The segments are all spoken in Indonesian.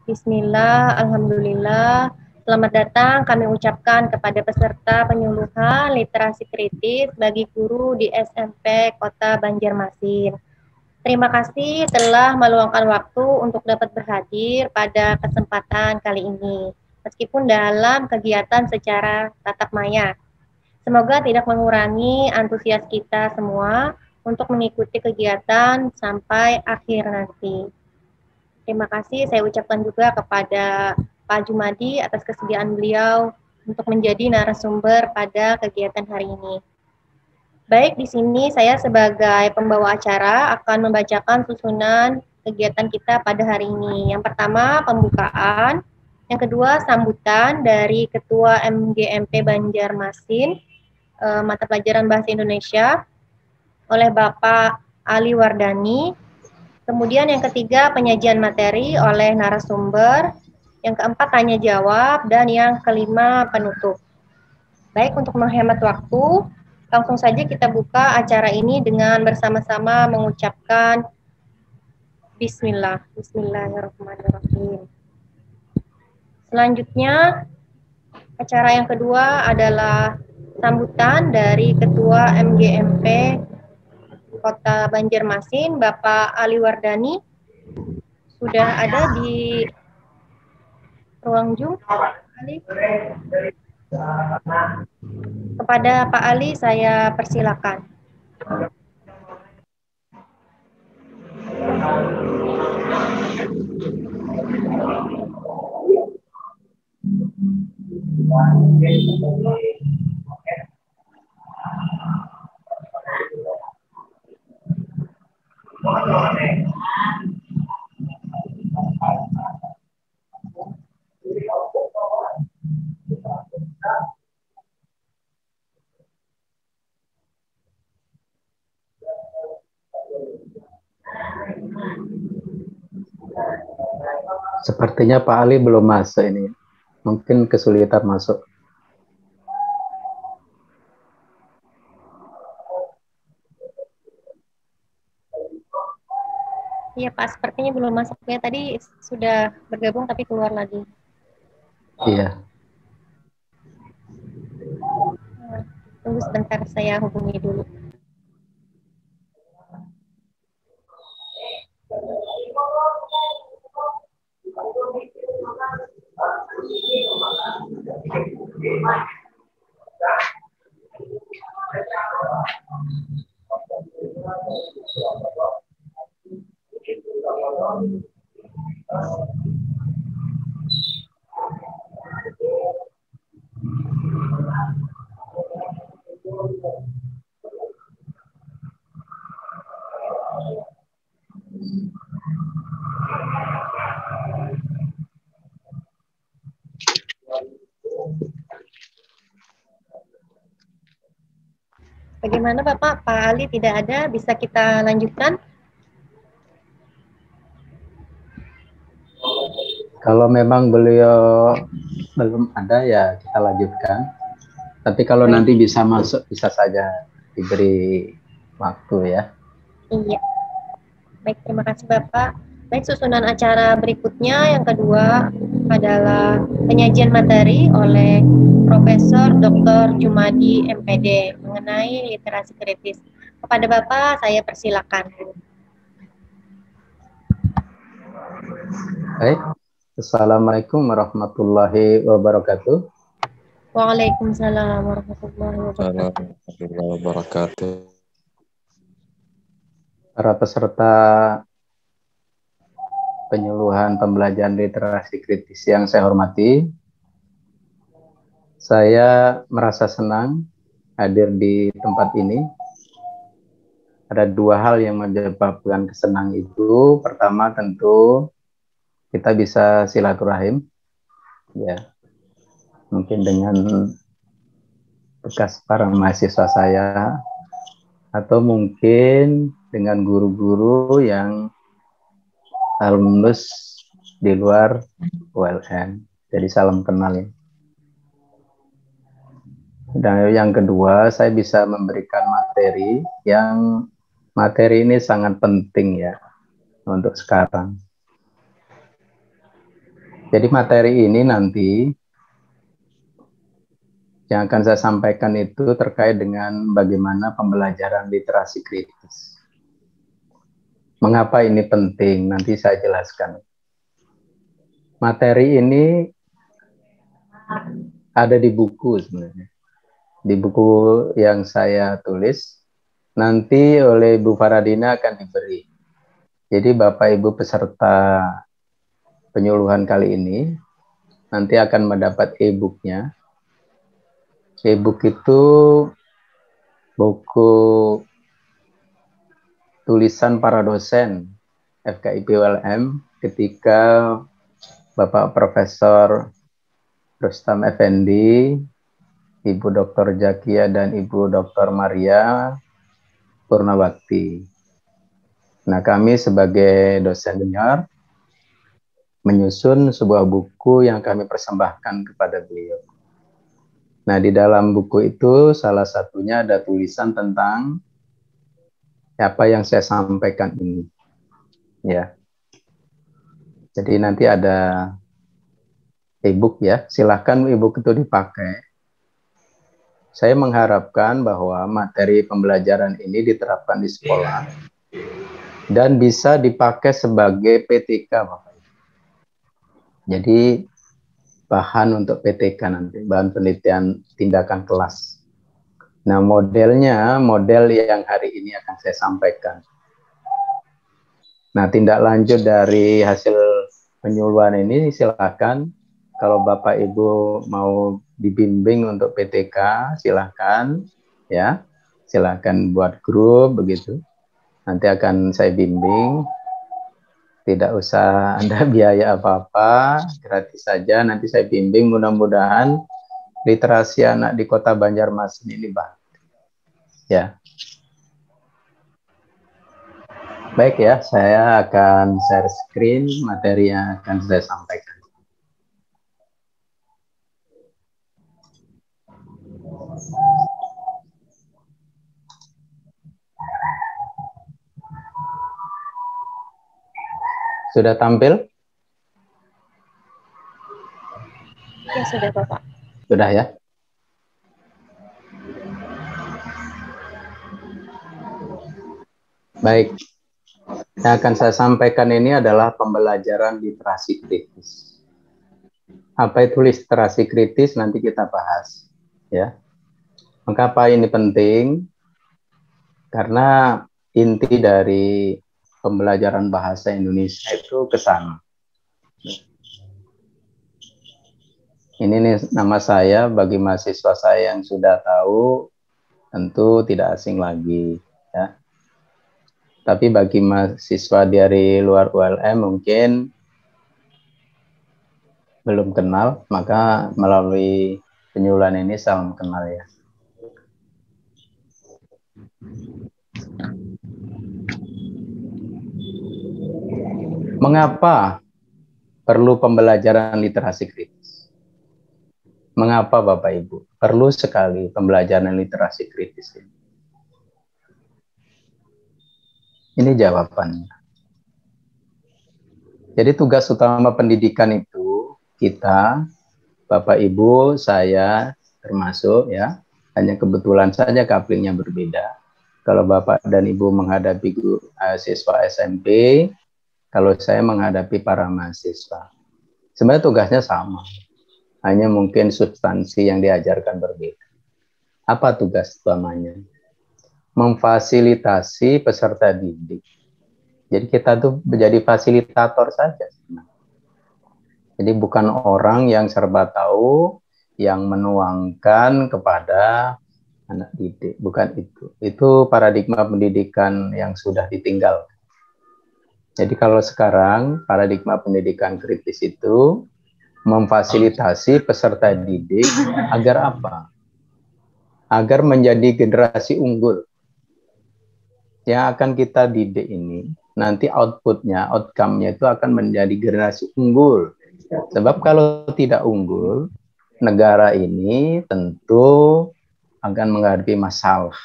Bismillah, Alhamdulillah. Selamat datang kami ucapkan kepada peserta penyuluhan literasi kritis bagi guru di SMP Kota Banjarmasin. Terima kasih telah meluangkan waktu untuk dapat berhadir pada kesempatan kali ini, meskipun dalam kegiatan secara tatap maya. Semoga tidak mengurangi antusias kita semua untuk mengikuti kegiatan sampai akhir nanti. Terima kasih saya ucapkan juga kepada Pak Jumadi atas kesediaan beliau untuk menjadi narasumber pada kegiatan hari ini. Baik, di sini saya sebagai pembawa acara akan membacakan susunan kegiatan kita pada hari ini. Yang pertama, pembukaan. Yang kedua, sambutan dari Ketua MGMP Banjarmasin, mata pelajaran Bahasa Indonesia, oleh Bapak Ali Wardani. Kemudian yang ketiga, penyajian materi oleh narasumber. Yang keempat, tanya jawab. Dan yang kelima, penutup. Baik, untuk menghemat waktu, langsung saja kita buka acara ini dengan bersama-sama mengucapkan Bismillah. Bismillahirrahmanirrahim. Selanjutnya, acara yang kedua adalah sambutan dari Ketua MGMP Kota Banjarmasin, Bapak Ali Wardani. Sudah ada di ruang Zoom, Ali. Kepada Pak Ali, saya persilakan. Sepertinya Pak Ali belum masuk ini. Mungkin kesulitan masuk. Iya Pak, sepertinya belum masuk ya. Tadi sudah bergabung tapi keluar lagi. Iya. Tunggu sebentar, saya hubungi dulu. Bagaimana Bapak? Pak Ali tidak ada, bisa kita lanjutkan? Kalau memang beliau belum ada ya kita lanjutkan. Tapi kalau nanti bisa masuk bisa saja diberi waktu ya. Iya. Baik, terima kasih Bapak. Baik, susunan acara berikutnya yang kedua adalah penyajian materi oleh Profesor Dr. Jumadi MPD mengenai literasi kritis. Kepada Bapak saya persilakan. Baik. Assalamualaikum warahmatullahi wabarakatuh. Waalaikumsalam warahmatullahi wabarakatuh. Para peserta penyuluhan pembelajaran literasi kritis yang saya hormati, saya merasa senang hadir di tempat ini. Ada dua hal yang menyebabkan kesenangan itu. Pertama tentu kita bisa silaturahim, ya, mungkin dengan bekas para mahasiswa saya, atau mungkin dengan guru-guru yang alumnus di luar ULN. Jadi salam kenal ya. Dan yang kedua, saya bisa memberikan materi ini sangat penting ya untuk sekarang. Jadi materi ini nanti yang akan saya sampaikan itu terkait dengan bagaimana pembelajaran literasi kritis. Mengapa ini penting? Nanti saya jelaskan. Materi ini ada di buku sebenarnya. Di buku yang saya tulis, nanti oleh Bu Faradina akan diberi. Jadi Bapak Ibu peserta penyuluhan kali ini, nanti akan mendapat e-booknya. E-book itu buku tulisan para dosen FKIP ULM ketika Bapak Profesor Rustam Effendi, Ibu Dr. Jakia dan Ibu Dr. Maria Purnawakti. Nah, kami sebagai dosen senior menyusun sebuah buku yang kami persembahkan kepada beliau. Nah, di dalam buku itu salah satunya ada tulisan tentang apa yang saya sampaikan ini. Ya. Jadi nanti ada e-book ya, silahkan e-book itu dipakai. Saya mengharapkan bahwa materi pembelajaran ini diterapkan di sekolah dan bisa dipakai sebagai PTK, Bapak. Jadi bahan untuk PTK nanti, bahan penelitian tindakan kelas. Nah, modelnya, model yang hari ini akan saya sampaikan. Nah, tindak lanjut dari hasil penyuluhan ini silakan. Kalau Bapak Ibu mau dibimbing untuk PTK, silakan ya. Silakan buat grup begitu. Nanti akan saya bimbing. Tidak usah Anda biaya apa-apa, gratis saja. Nanti saya bimbing, mudah-mudahan literasi anak di Kota Banjarmasin ini baik. Ya. Baik ya, saya akan share screen materi yang akan saya sampaikan. Sudah tampil? Ya, sudah Bapak. Sudah ya? Baik. Yang akan saya sampaikan ini adalah pembelajaran literasi kritis. Apa itu literasi kritis? Nanti kita bahas. Ya. Mengapa ini penting? Karena inti dari pembelajaran bahasa Indonesia itu ke sana. Ini nih nama saya, bagi mahasiswa saya yang sudah tahu, tentu tidak asing lagi. Ya. Tapi bagi mahasiswa dari luar ULM mungkin belum kenal, maka melalui penyuluhan ini salam kenal ya. Mengapa perlu pembelajaran literasi kritis? Mengapa Bapak Ibu perlu sekali pembelajaran literasi kritis ini? Ini jawabannya. Jadi tugas utama pendidikan itu kita, Bapak Ibu, saya termasuk ya, hanya kebetulan saja couplingnya berbeda. Kalau Bapak dan Ibu menghadapi siswa SMP, kalau saya menghadapi para mahasiswa. Sebenarnya tugasnya sama, hanya mungkin substansi yang diajarkan berbeda. Apa tugas utamanya? Memfasilitasi peserta didik. Jadi kita tuh menjadi fasilitator saja. Jadi bukan orang yang serba tahu, yang menuangkan kepada anak didik. Bukan itu. Itu paradigma pendidikan yang sudah ditinggalkan. Jadi kalau sekarang paradigma pendidikan kritis itu memfasilitasi peserta didik agar apa? Agar menjadi generasi unggul. Yang akan kita didik ini, nanti outputnya, outcome-nya itu akan menjadi generasi unggul. Sebab kalau tidak unggul, negara ini tentu akan menghadapi masalah.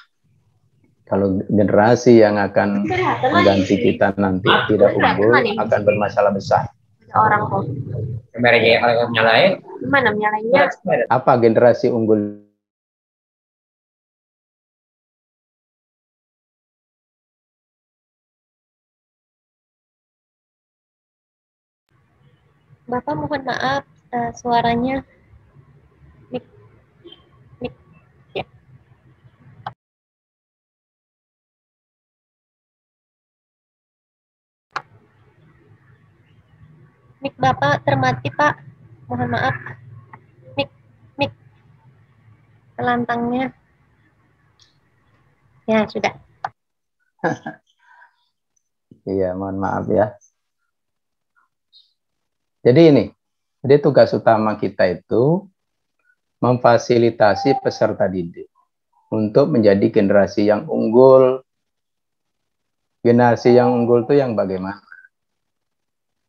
Kalau generasi yang akan mengganti kita nanti tidak unggul, akan bermasalah besar. Seorang kok. Kameranya kalau nyalain. Gimana nyalainnya? Apa generasi unggul? Bapak mohon maaf, suaranya mik mik ya. Mik Bapak termati, Pak. Mohon maaf. Mik mik telantangnya. Ya, sudah. Iya, mohon maaf ya. Jadi ini, jadi tugas utama kita itu memfasilitasi peserta didik untuk menjadi generasi yang unggul. Generasi yang unggul itu yang bagaimana?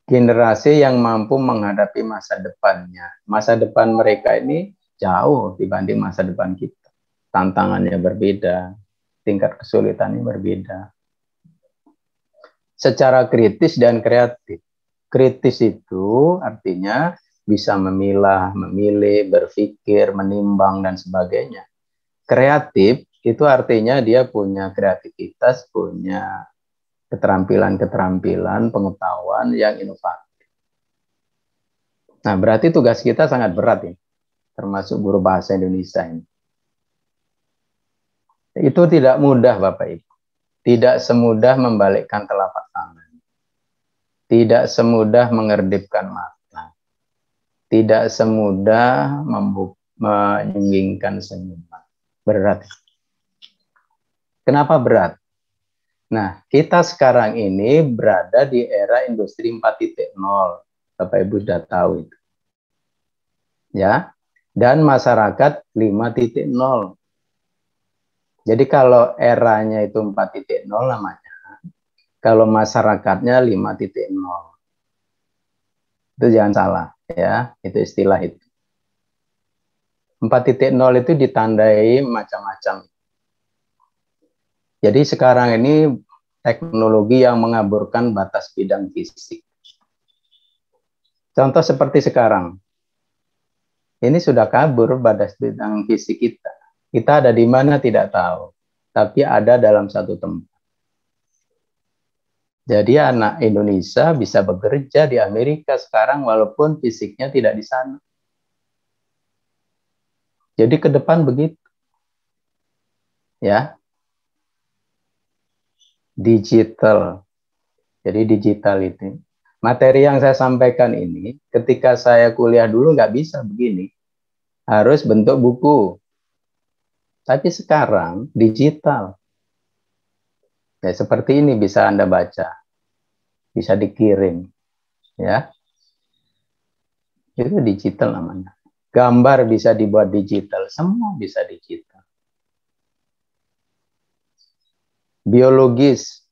Generasi yang mampu menghadapi masa depannya. Masa depan mereka ini jauh dibanding masa depan kita. Tantangannya berbeda, tingkat kesulitannya berbeda. Secara kritis dan kreatif. Kritis itu artinya bisa memilah, memilih, berpikir, menimbang, dan sebagainya. Kreatif itu artinya dia punya kreativitas, punya keterampilan-keterampilan, pengetahuan yang inovatif. Nah, berarti tugas kita sangat berat ya, termasuk guru bahasa Indonesia ini. Itu tidak mudah, Bapak Ibu. Tidak semudah membalikkan telapak tangan. Tidak semudah mengerdipkan mata. Tidak semudah menyinggingkan senyuman. Berat. Kenapa berat? Nah, kita sekarang ini berada di era industri 4.0. Bapak Ibu sudah tahu itu. Ya. Dan masyarakat 5.0. Jadi kalau eranya itu 4.0 namanya. Kalau masyarakatnya 5.0. Itu jangan salah ya, itu istilah itu. 4.0 itu ditandai macam-macam. Jadi sekarang ini teknologi yang mengaburkan batas bidang fisik. Contoh seperti sekarang. Ini sudah kabur batas bidang fisik kita. Kita ada di mana tidak tahu, tapi ada dalam satu tempat. Jadi anak Indonesia bisa bekerja di Amerika sekarang walaupun fisiknya tidak di sana. Jadi ke depan begitu. Ya. Digital. Jadi digital itu. Materi yang saya sampaikan ini, ketika saya kuliah dulu nggak bisa begini. Harus bentuk buku. Tapi sekarang digital. Ya, seperti ini bisa Anda baca. Bisa dikirim. Ya. Itu digital namanya. Gambar bisa dibuat digital. Semua bisa digital. Biologis.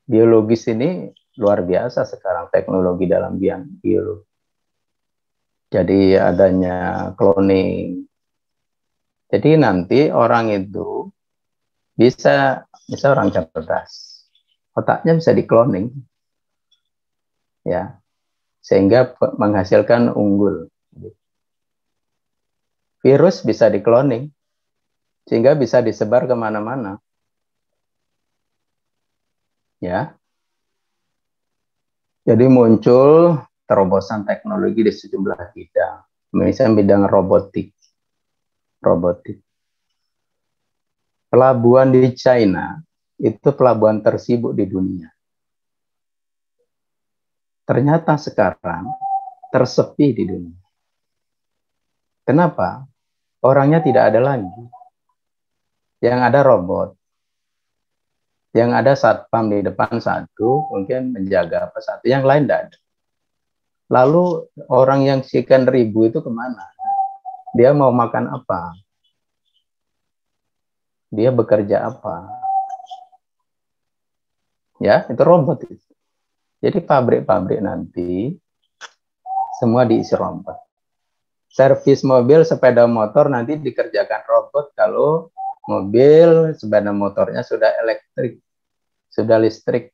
Biologis ini luar biasa sekarang teknologi dalam bidang biologi. Jadi adanya cloning. Jadi nanti orang itu bisa orang cerdas. Otaknya bisa di-cloning. Ya. Sehingga menghasilkan unggul. Virus bisa di-cloning. Sehingga bisa disebar kemana-mana. Ya. Jadi muncul terobosan teknologi di sejumlah bidang. Misalnya bidang robotik. Pelabuhan di China itu pelabuhan tersibuk di dunia. Ternyata sekarang tersepi di dunia. Kenapa? Orangnya tidak ada lagi. Yang ada robot. Yang ada satpam di depan satu, mungkin menjaga apa satu. Yang lain tidak ada. Lalu orang yang sekian ribu itu kemana? Dia mau makan apa? Dia bekerja apa? Ya, itu robot. Jadi pabrik-pabrik nanti semua diisi robot. Servis mobil, sepeda motor nanti dikerjakan robot kalau mobil, sepeda motornya sudah elektrik, sudah listrik.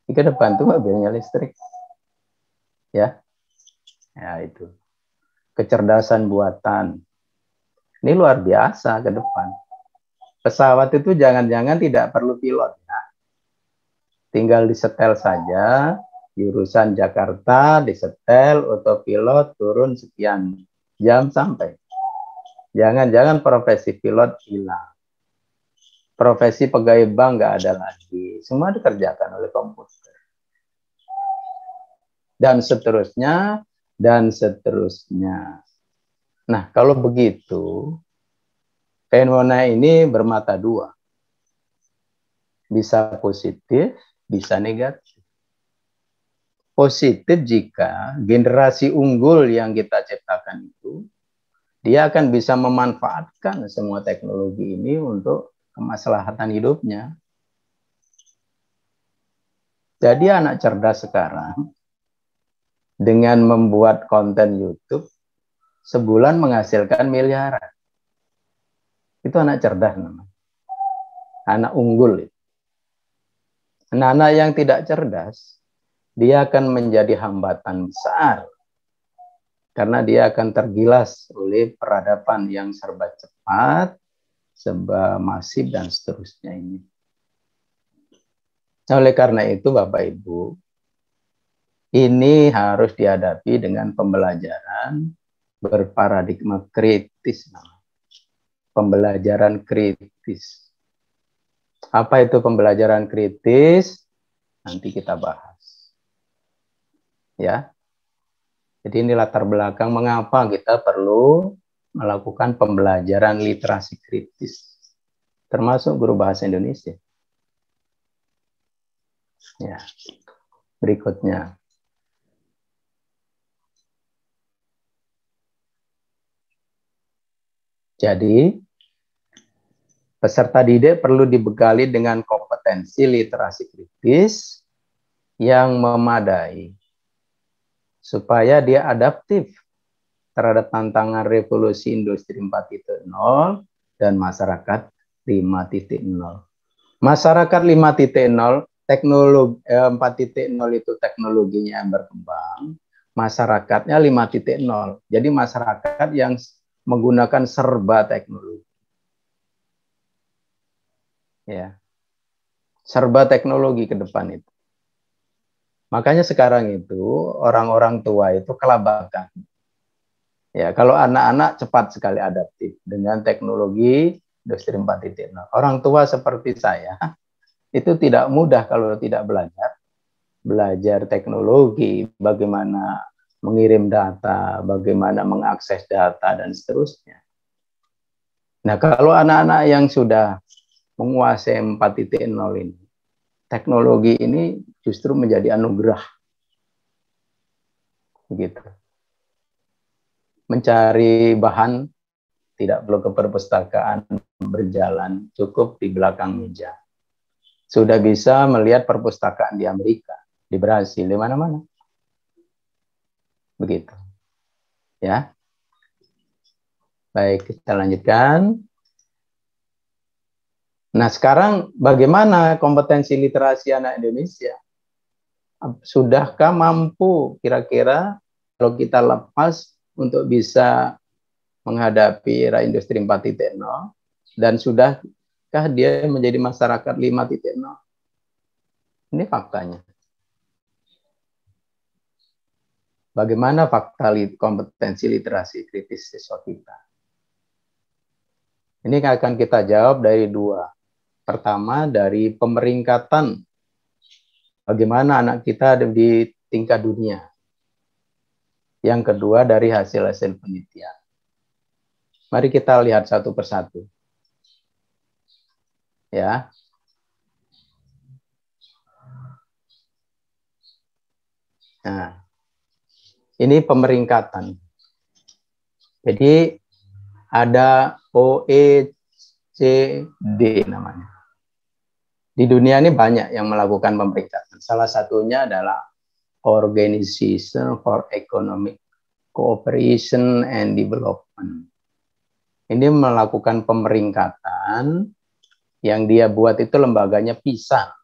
Di ke depan tuh mobilnya listrik. Ya, ya itu. Kecerdasan buatan. Ini luar biasa ke depan. Pesawat itu jangan-jangan tidak perlu pilot. Ya. Tinggal disetel saja, jurusan Jakarta disetel, autopilot turun sekian jam sampai. Jangan-jangan profesi pilot hilang. Profesi pegawai bank nggak ada lagi. Semua dikerjakan oleh komputer. Dan seterusnya, dan seterusnya. Nah, kalau begitu, fenomena ini bermata dua. Bisa positif, bisa negatif. Positif jika generasi unggul yang kita ciptakan itu, dia akan bisa memanfaatkan semua teknologi ini untuk kemaslahatan hidupnya. Jadi anak cerdas sekarang, dengan membuat konten YouTube, sebulan menghasilkan miliaran. Itu anak cerdas namanya. Anak unggul. Anak-anak yang tidak cerdas, dia akan menjadi hambatan besar. Karena dia akan tergilas oleh peradaban yang serba cepat, serba masif, dan seterusnya ini. Oleh karena itu, Bapak Ibu, ini harus dihadapi dengan pembelajaran berparadigma kritis. Pembelajaran kritis. Apa itu pembelajaran kritis? Nanti kita bahas. Ya. Jadi ini latar belakang mengapa kita perlu melakukan pembelajaran literasi kritis, termasuk guru bahasa Indonesia. Ya. Berikutnya. Jadi, peserta didik perlu dibekali dengan kompetensi literasi kritis yang memadai, supaya dia adaptif terhadap tantangan revolusi industri 4.0 dan masyarakat 5.0. Masyarakat 5.0, teknologi 4.0 itu teknologinya yang berkembang, masyarakatnya 5.0. Jadi masyarakat yang menggunakan serba teknologi. Ya. Serba teknologi ke depan itu. Makanya sekarang itu orang-orang tua itu kelabakan. Ya, kalau anak-anak cepat sekali adaptif dengan teknologi industri 4.0. Orang tua seperti saya itu tidak mudah kalau tidak belajar teknologi, bagaimana mengirim data, bagaimana mengakses data dan seterusnya. Nah, kalau anak-anak yang sudah menguasai 4.0 ini, teknologi ini justru menjadi anugerah. Begitu. Mencari bahan tidak perlu ke perpustakaan, berjalan cukup di belakang meja. Sudah bisa melihat perpustakaan di Amerika, di Brasil, di mana-mana. Begitu. Ya. Baik, kita lanjutkan. Nah, sekarang bagaimana kompetensi literasi anak Indonesia? Sudahkah mampu kira-kira kalau kita lepas untuk bisa menghadapi era industri 4.0 dan sudahkah dia menjadi masyarakat 5.0? Ini faktanya. Bagaimana fakta kompetensi literasi kritis siswa kita? Ini akan kita jawab dari dua. Pertama, dari pemeringkatan bagaimana anak kita di tingkat dunia. Yang kedua, dari hasil-hasil penelitian. Mari kita lihat satu persatu. Ya. Nah, ini pemeringkatan. Jadi ada OECD namanya. Di dunia ini banyak yang melakukan pemeringkatan. Salah satunya adalah Organization for Economic Cooperation and Development. Ini melakukan pemeringkatan yang dia buat itu lembaganya PISA.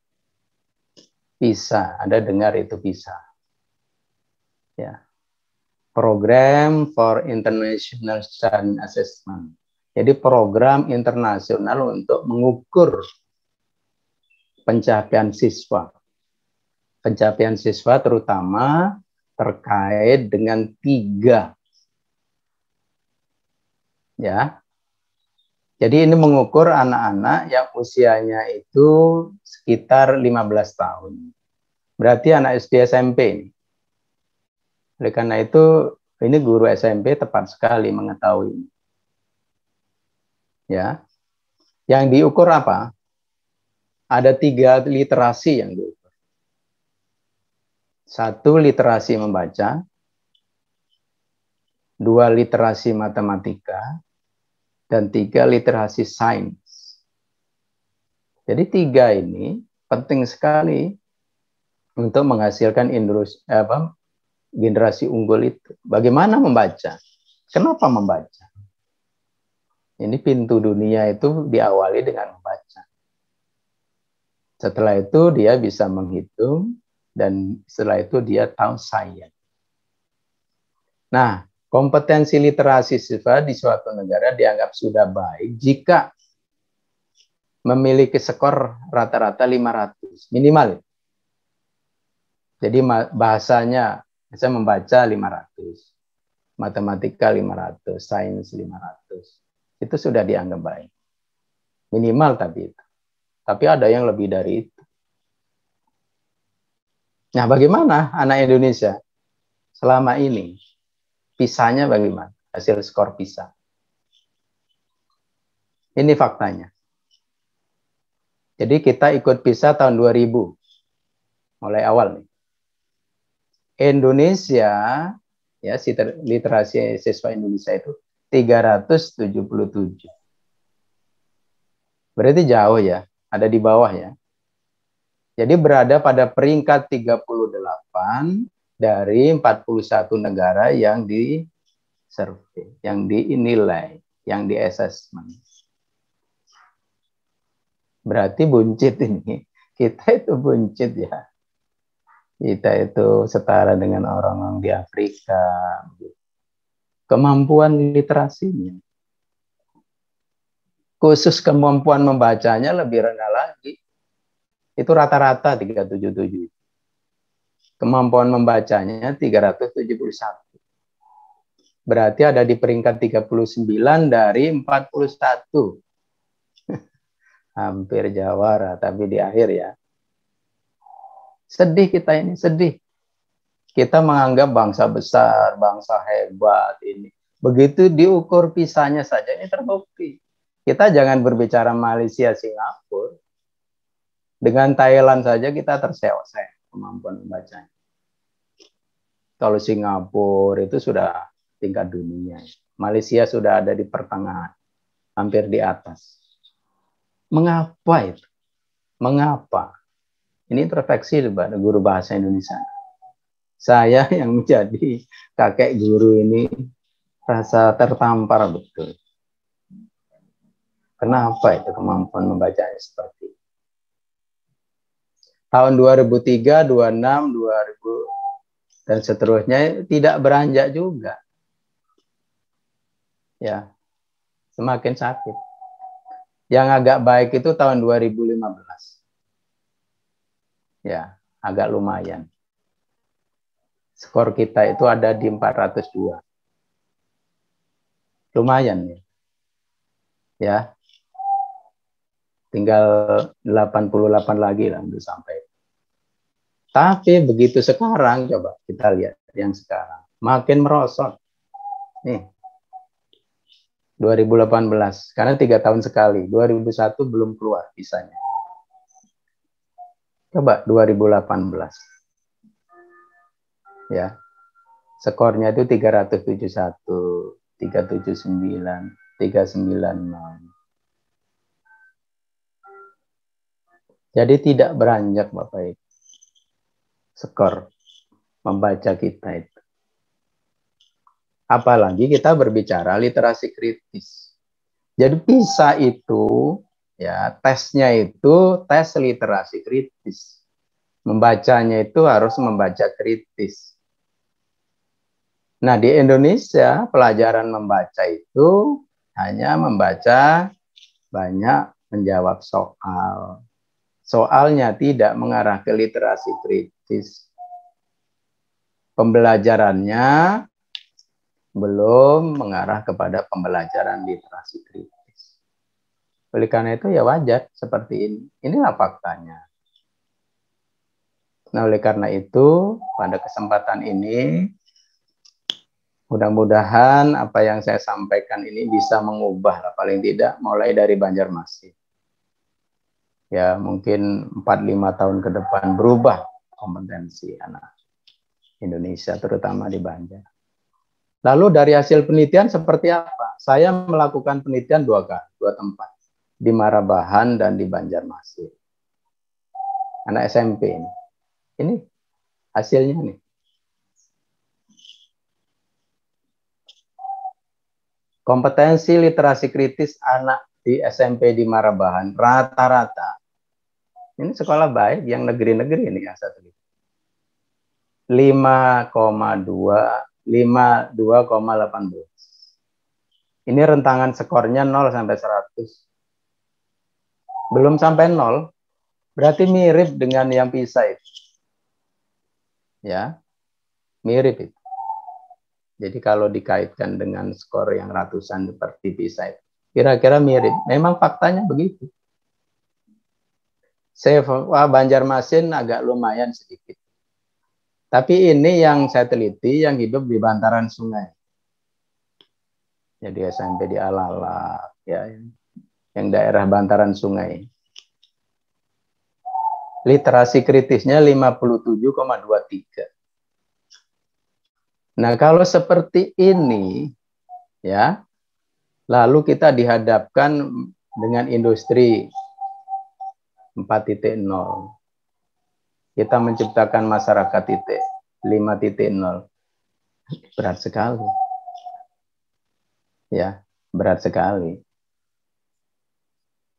PISA, Anda dengar itu PISA. Ya. Program for International Student Assessment. Jadi program internasional untuk mengukur pencapaian siswa. Pencapaian siswa terutama terkait dengan 3. Ya. Jadi ini mengukur anak-anak yang usianya itu sekitar 15 tahun. Berarti anak SD SMP. Oleh karena itu, ini guru SMP tepat sekali mengetahui. Ya, yang diukur apa? Ada 3 literasi yang diukur. 1 literasi membaca, 2 literasi matematika, dan 3 literasi sains. Jadi 3 ini penting sekali untuk menghasilkan generasi unggul itu. Bagaimana membaca? Kenapa membaca? Ini pintu dunia itu diawali dengan membaca. Setelah itu dia bisa menghitung, dan setelah itu dia tahu sains. Nah, kompetensi literasi siswa di suatu negara dianggap sudah baik jika memiliki skor rata-rata 500, minimal. Jadi bahasanya bisa membaca 500, matematika 500, sains 500. Itu sudah dianggap baik. Minimal tapi itu. Tapi ada yang lebih dari itu. Nah, bagaimana anak Indonesia selama ini? PISA-nya bagaimana? Hasil skor PISA. Ini faktanya. Jadi kita ikut PISA tahun 2000. Mulai awal nih. Indonesia, ya, literasi siswa Indonesia itu 377. Berarti jauh ya, ada di bawah ya. Jadi berada pada peringkat 38 dari 41 negara yang disurvei, yang dinilai, yang di-assessment. Berarti buncit ini. Kita itu buncit ya. Kita itu setara dengan orang-orang di Afrika. Kemampuan literasinya. Khusus kemampuan membacanya lebih rendah lagi. Itu rata-rata 377. Kemampuan membacanya 371. Berarti ada di peringkat 39 dari 41. Hampir jawara, tapi di akhir ya. Sedih kita ini, sedih. Kita menganggap bangsa besar, bangsa hebat ini. Begitu diukur PISA-nya saja, ini terbukti. Kita jangan berbicara Malaysia, Singapura. Dengan Thailand saja kita terseok-seok kemampuan membacanya. Kalau Singapura itu sudah tingkat dunia. Malaysia sudah ada di pertengahan, hampir di atas. Mengapa itu? Mengapa? Ini introspeksi guru bahasa Indonesia. Saya yang menjadi kakek guru ini rasa tertampar betul. Kenapa itu kemampuan membacanya seperti itu? Tahun 2003, 26, 2000 dan seterusnya tidak beranjak juga. Ya, semakin sakit. Yang agak baik itu tahun 2015. Ya, agak lumayan. Skor kita itu ada di 402. Lumayan ya. Ya. Tinggal 88 lagi lah untuk sampai. Tapi begitu sekarang, coba kita lihat yang sekarang. Makin merosot. Nih. 2018. Karena 3 tahun sekali. 2001 belum keluar pisahnya. Coba 2018. Ya. Skornya itu 371, 379, 390. Jadi tidak beranjak Bapak Ibu. Skor membaca kita itu. Apalagi kita berbicara literasi kritis. Jadi PISA itu ya tesnya itu tes literasi kritis. Membacanya itu harus membaca kritis. Nah, di Indonesia pelajaran membaca itu hanya membaca banyak, menjawab soal. Soalnya tidak mengarah ke literasi kritis. Pembelajarannya belum mengarah kepada pembelajaran literasi kritis. Oleh karena itu ya wajar seperti ini. Inilah faktanya. Nah, oleh karena itu pada kesempatan ini mudah-mudahan apa yang saya sampaikan ini bisa mengubah lah, paling tidak mulai dari Banjarmasin. Ya mungkin 4-5 tahun ke depan berubah kompetensi anak Indonesia terutama di Banjar. Lalu dari hasil penelitian seperti apa? Saya melakukan penelitian dua tempat, di Marabahan dan di Banjarmasin. Anak SMP ini. Ini hasilnya nih. Kompetensi literasi kritis anak di SMP di Marabahan rata-rata, ini sekolah baik yang negeri-negeri ini ya, 5,18. Ini rentangan skornya 0 sampai 100. Belum sampai 0, berarti mirip dengan yang PISA itu. Ya, mirip itu. Jadi kalau dikaitkan dengan skor yang ratusan seperti PISA itu, kira-kira mirip. Memang faktanya begitu. Banjarmasin agak lumayan sedikit. Tapi ini yang saya teliti yang hidup di bantaran sungai. Jadi SMP di Alalak, ya, yang daerah bantaran sungai. Literasi kritisnya 57,23. Nah, kalau seperti ini, ya, lalu kita dihadapkan dengan industri 4.0. Kita menciptakan masyarakat 5.0. Berat sekali. Ya, berat sekali.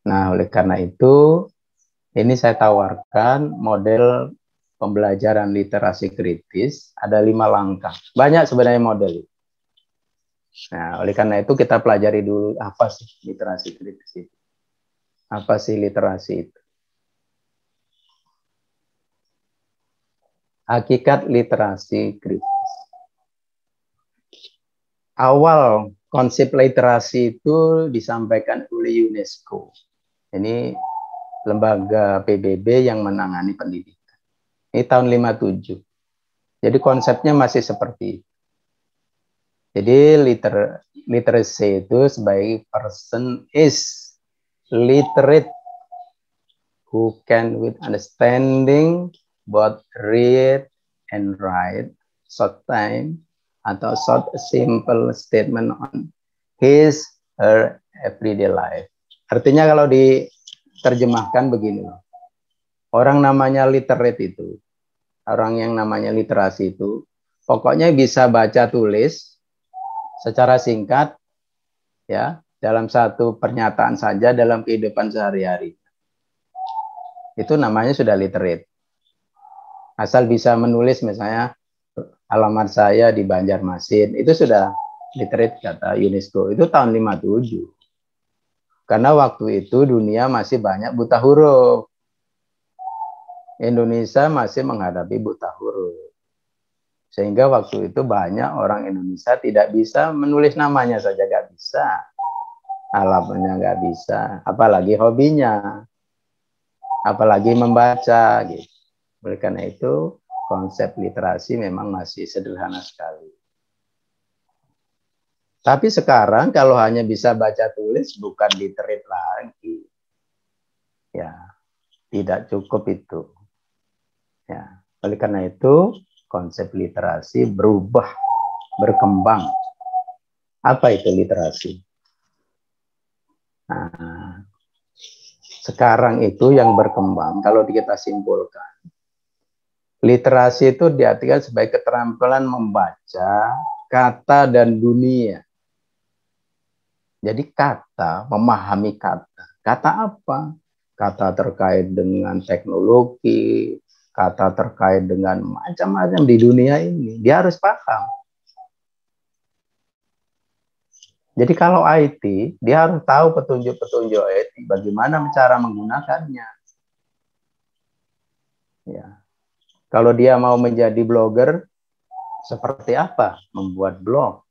Nah, oleh karena itu, ini saya tawarkan model pembelajaran literasi kritis, ada 5 langkah. Banyak sebenarnya model. Nah, oleh karena itu kita pelajari dulu apa sih literasi kritis itu. Apa sih literasi itu? Hakikat literasi kritis. Awal konsep literasi itu disampaikan oleh UNESCO. Ini lembaga PBB yang menangani pendidikan. Ini tahun 57. Jadi konsepnya masih seperti itu. Jadi literacy itu sebagai person is literate who can with understanding both read and write short time atau short simple statement on his her everyday life. Artinya kalau diterjemahkan begini loh. Orang namanya literate itu, orang yang namanya literasi itu, pokoknya bisa baca tulis secara singkat, ya, dalam satu pernyataan saja dalam kehidupan sehari-hari. Itu namanya sudah literate. Asal bisa menulis misalnya alamat saya di Banjarmasin, itu sudah literate kata UNESCO. Itu tahun 57. Karena waktu itu dunia masih banyak buta huruf. Indonesia masih menghadapi buta huruf. Sehingga waktu itu banyak orang Indonesia tidak bisa menulis namanya saja, nggak bisa. Alamatnya nggak bisa. Apalagi hobinya. Apalagi membaca. Gitu. Oleh karena itu, konsep literasi memang masih sederhana sekali. Tapi sekarang kalau hanya bisa baca tulis, bukan literate lagi. Ya, tidak cukup itu. Ya, oleh karena itu konsep literasi berubah, berkembang. Apa itu literasi? Nah, sekarang itu yang berkembang, kalau kita simpulkan, literasi itu diartikan sebagai keterampilan membaca kata dan dunia. Jadi kata, memahami kata. Kata apa? Kata terkait dengan teknologi, kata terkait dengan macam-macam di dunia ini. Dia harus paham. Jadi kalau IT, dia harus tahu petunjuk-petunjuk IT, bagaimana cara menggunakannya. Ya. Kalau dia mau menjadi blogger, seperti apa membuat blog.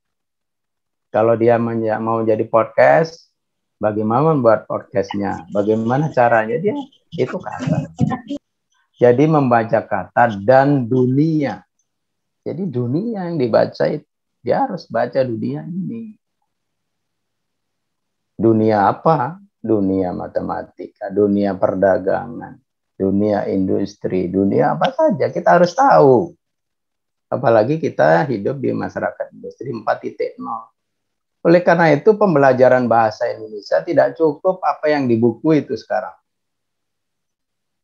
Kalau dia mau jadi podcast, bagaimana membuat podcastnya, bagaimana caranya, dia itu kata. Jadi membaca kata dan dunia. Jadi dunia yang dibaca itu, dia harus baca dunia ini. Dunia apa? Dunia matematika, dunia perdagangan, dunia industri, dunia apa saja kita harus tahu. Apalagi kita hidup di masyarakat industri 4.0. Oleh karena itu pembelajaran bahasa Indonesia tidak cukup apa yang di buku itu sekarang.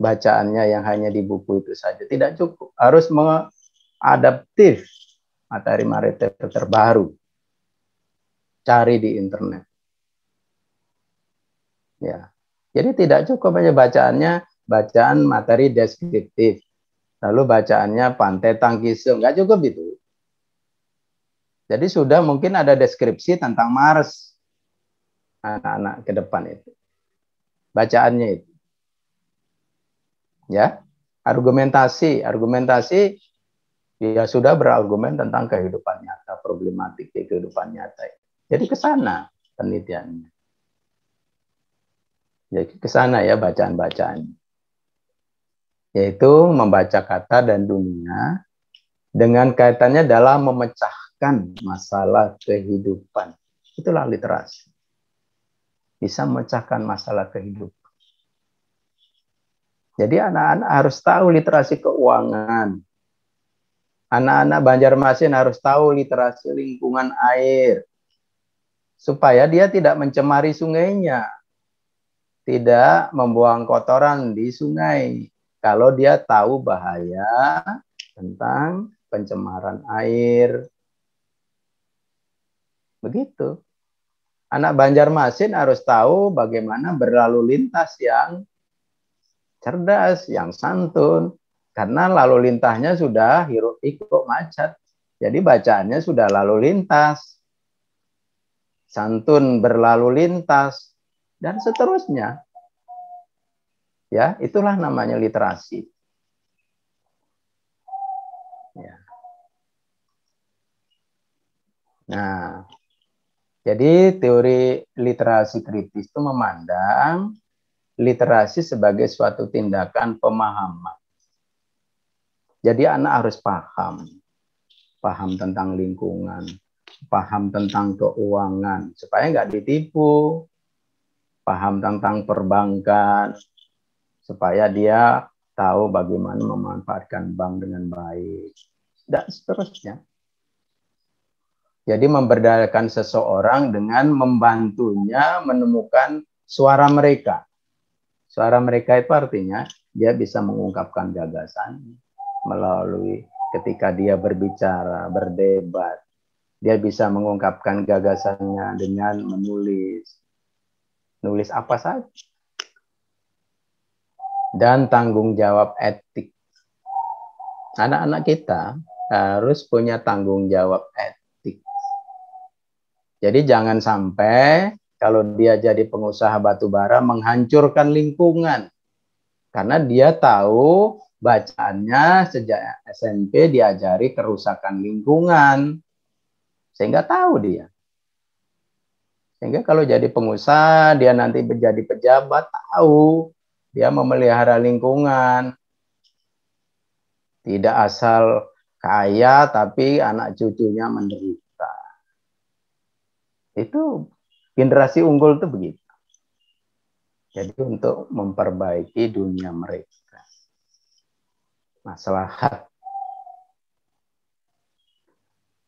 Bacaannya yang hanya di buku itu saja tidak cukup. Harus mengadaptif materi-materi terbaru. Cari di internet. Ya. Jadi tidak cukup hanya bacaan materi deskriptif. Lalu bacaannya Pantai Tangkisung, nggak cukup itu. Jadi sudah mungkin ada deskripsi tentang Mars anak-anak ke depan itu. Bacaannya itu. Ya. Argumentasi ya sudah berargumen tentang kehidupan nyata, problematik di kehidupan nyata. Jadi ke sana penelitiannya. Jadi ke sana ya bacaan-bacaan. Yaitu membaca kata dan dunia dengan kaitannya dalam memecahkan masalah kehidupan. Itulah literasi. Bisa memecahkan masalah kehidupan. Jadi anak-anak harus tahu literasi keuangan. Anak-anak Banjarmasin harus tahu literasi lingkungan air. Supaya dia tidak mencemari sungainya. Tidak membuang kotoran di sungai. Kalau dia tahu bahaya tentang pencemaran air. Begitu. Anak Banjarmasin harus tahu bagaimana berlalu lintas yang cerdas, yang santun. Karena lalu lintasnya sudah hiruk pikuk macet. Jadi bacaannya sudah lalu lintas. Santun berlalu lintas. Dan seterusnya. Ya, itulah namanya literasi. Ya. Nah, jadi teori literasi kritis itu memandang literasi sebagai suatu tindakan pemahaman. Jadi anak harus paham tentang lingkungan, paham tentang keuangan, supaya nggak ditipu, paham tentang perbankan, supaya dia tahu bagaimana memanfaatkan bank dengan baik, dan seterusnya. Jadi memberdayakan seseorang dengan membantunya menemukan suara mereka. Suara mereka itu artinya dia bisa mengungkapkan gagasan melalui ketika dia berbicara, berdebat. Dia bisa mengungkapkan gagasannya dengan menulis. Nulis apa saja. Dan tanggung jawab etik. Anak-anak kita harus punya tanggung jawab etik. Jadi jangan sampai kalau dia jadi pengusaha batu bara menghancurkan lingkungan. Karena dia tahu bacaannya sejak SMP diajari kerusakan lingkungan. Sehingga tahu dia. Sehingga kalau jadi pengusaha, dia nanti menjadi pejabat, tahu. Dia memelihara lingkungan. Tidak asal kaya, tapi anak cucunya menderita. Itu generasi unggul itu begitu. Jadi untuk memperbaiki dunia mereka. Maslahat.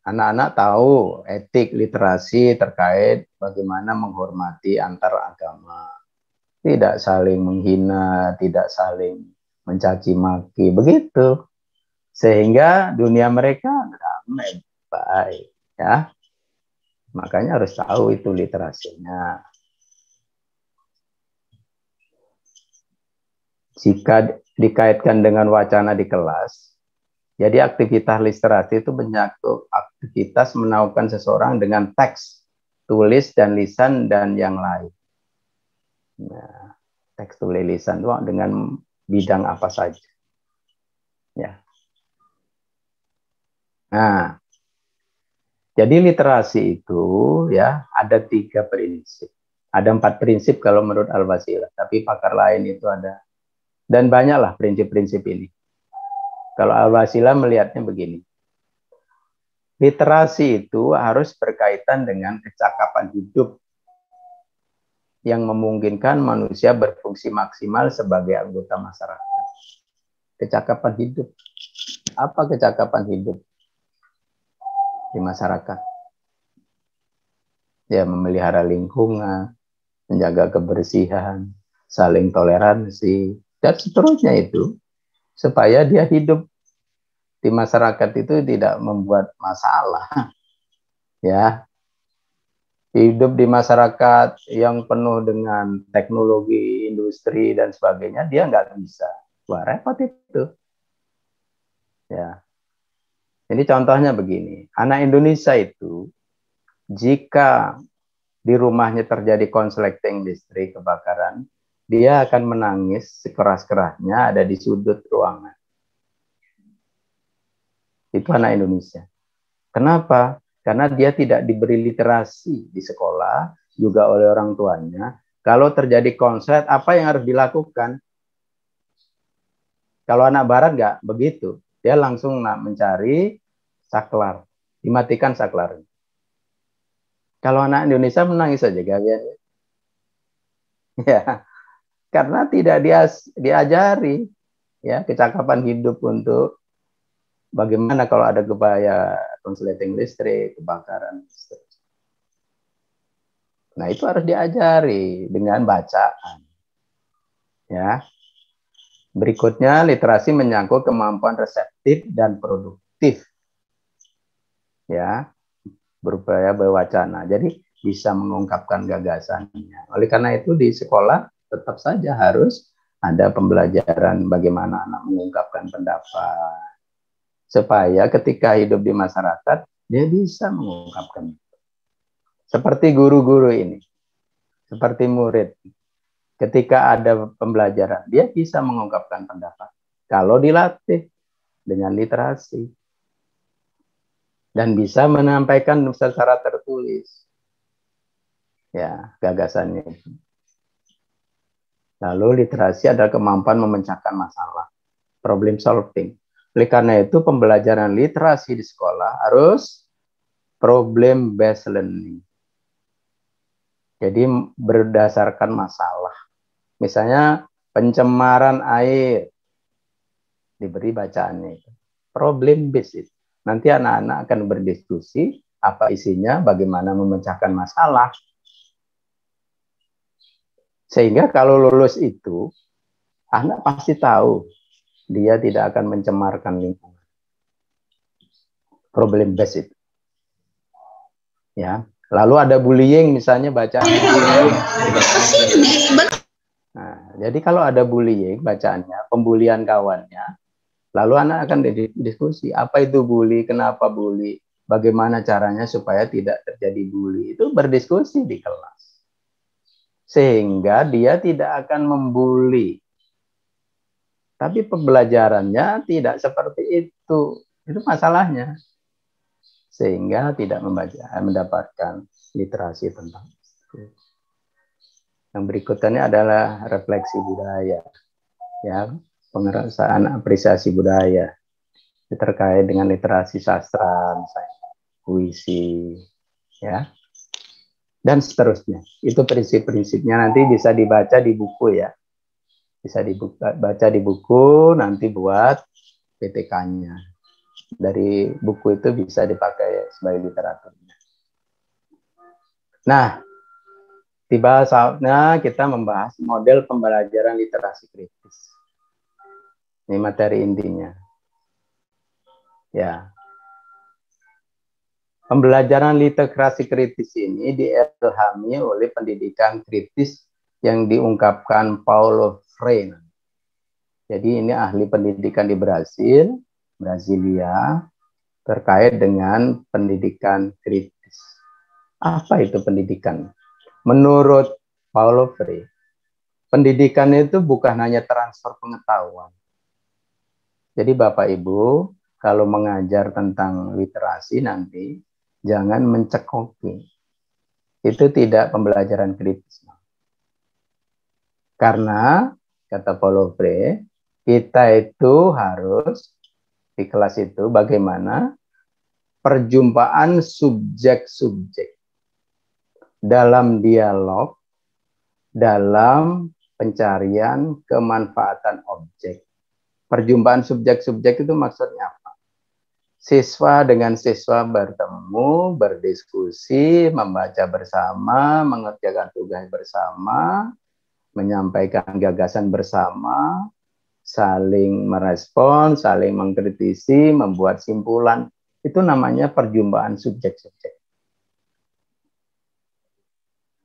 Anak-anak tahu etik literasi terkait bagaimana menghormati antar agama. Tidak saling menghina, tidak saling mencaci maki, begitu. Sehingga dunia mereka damai, baik, ya. Makanya harus tahu itu literasinya. Jika dikaitkan dengan wacana di kelas, jadi aktivitas literasi itu menyangkut aktivitas menahukan seseorang dengan teks tulis dan lisan dan yang lain. Nah, teks tulis lisan itu dengan bidang apa saja. Ya. Nah, jadi literasi itu ya ada 3 prinsip. Ada 4 prinsip kalau menurut Al-Wasilah, tapi pakar lain itu ada. Dan banyaklah prinsip-prinsip ini. Kalau Al-Wasilah melihatnya begini. Literasi itu harus berkaitan dengan kecakapan hidup yang memungkinkan manusia berfungsi maksimal sebagai anggota masyarakat. Kecakapan hidup. Apa kecakapan hidup di masyarakat? Ya, memelihara lingkungan, menjaga kebersihan, saling toleransi, dan seterusnya itu, supaya dia hidup di masyarakat itu tidak membuat masalah. Ya, hidup di masyarakat yang penuh dengan teknologi, industri, dan sebagainya, dia nggak bisa. Wah, repot itu. Ya. Ini contohnya begini, anak Indonesia itu, jika di rumahnya terjadi konsleting listrik, kebakaran, dia akan menangis sekeras-kerasnya ada di sudut ruangan. Itu anak Indonesia. Kenapa? Karena dia tidak diberi literasi di sekolah, juga oleh orang tuanya. Kalau terjadi konslet, apa yang harus dilakukan? Kalau anak barat nggak begitu. Dia langsung mencari saklar. Dimatikan saklar. Kalau anak Indonesia menangis saja, kalian. Ya, karena tidak diajari ya kecakapan hidup untuk bagaimana kalau ada bahaya konsleting listrik, kebakaran. Nah, itu harus diajari dengan bacaan. Ya. Berikutnya, literasi menyangkut kemampuan reseptif dan produktif. Ya, berupaya berwacana. Jadi bisa mengungkapkan gagasannya. Oleh karena itu di sekolah tetap saja harus ada pembelajaran bagaimana anak mengungkapkan pendapat. Supaya ketika hidup di masyarakat, dia bisa mengungkapkan. Seperti guru-guru ini. Seperti murid. Ketika ada pembelajaran, dia bisa mengungkapkan pendapat. Kalau dilatih dengan literasi. Dan bisa menyampaikan secara tertulis. Ya, gagasannya itu. Lalu literasi adalah kemampuan memecahkan masalah. Problem solving. Oleh karena itu, pembelajaran literasi di sekolah harus problem based learning. Jadi berdasarkan masalah. Misalnya pencemaran air. Diberi bacaannya itu. Problem based. Nanti anak-anak akan berdiskusi apa isinya, bagaimana memecahkan masalah. Sehingga kalau lulus itu, anak pasti tahu dia tidak akan mencemarkan lingkungan. Problem based. Ya. Lalu ada bullying misalnya bacaan. Nah, jadi kalau ada bullying bacaannya, pembulian kawannya, lalu anak akan diskusi, apa itu bully, kenapa bully, bagaimana caranya supaya tidak terjadi bully. Itu berdiskusi di kelas. Sehingga dia tidak akan membuli. Tapi pembelajarannya tidak seperti itu. Itu masalahnya. Sehingga tidak mendapatkan literasi tentang itu. Yang berikutnya adalah refleksi budaya. Ya, pengerasaan apresiasi budaya. Terkait dengan literasi sastra, misalnya, puisi, ya, dan seterusnya. Itu prinsip-prinsipnya nanti bisa dibaca di buku ya. Bisa dibaca di buku, nanti buat PTK-nya. Dari buku itu bisa dipakai sebagai literaturnya. Nah, tiba saatnya kita membahas model pembelajaran literasi kritis. Ini materi intinya. Ya. Pembelajaran literasi kritis ini diilhami oleh pendidikan kritis yang diungkapkan Paulo Freire. Jadi ini ahli pendidikan di Brasilia, terkait dengan pendidikan kritis. Apa itu pendidikan? Menurut Paulo Freire, pendidikan itu bukan hanya transfer pengetahuan. Jadi Bapak Ibu, kalau mengajar tentang literasi nanti, jangan mencekoki. Itu tidak pembelajaran kritis. Karena, kata Paulo Freire, kita itu harus, di kelas itu, bagaimana perjumpaan subjek-subjek dalam dialog, dalam pencarian kemanfaatan objek. Perjumpaan subjek-subjek itu maksudnya apa? Siswa dengan siswa bertemu, berdiskusi, membaca bersama, mengerjakan tugas bersama, menyampaikan gagasan bersama, saling merespon, saling mengkritisi, membuat simpulan. Itu namanya perjumpaan subjek-subjek.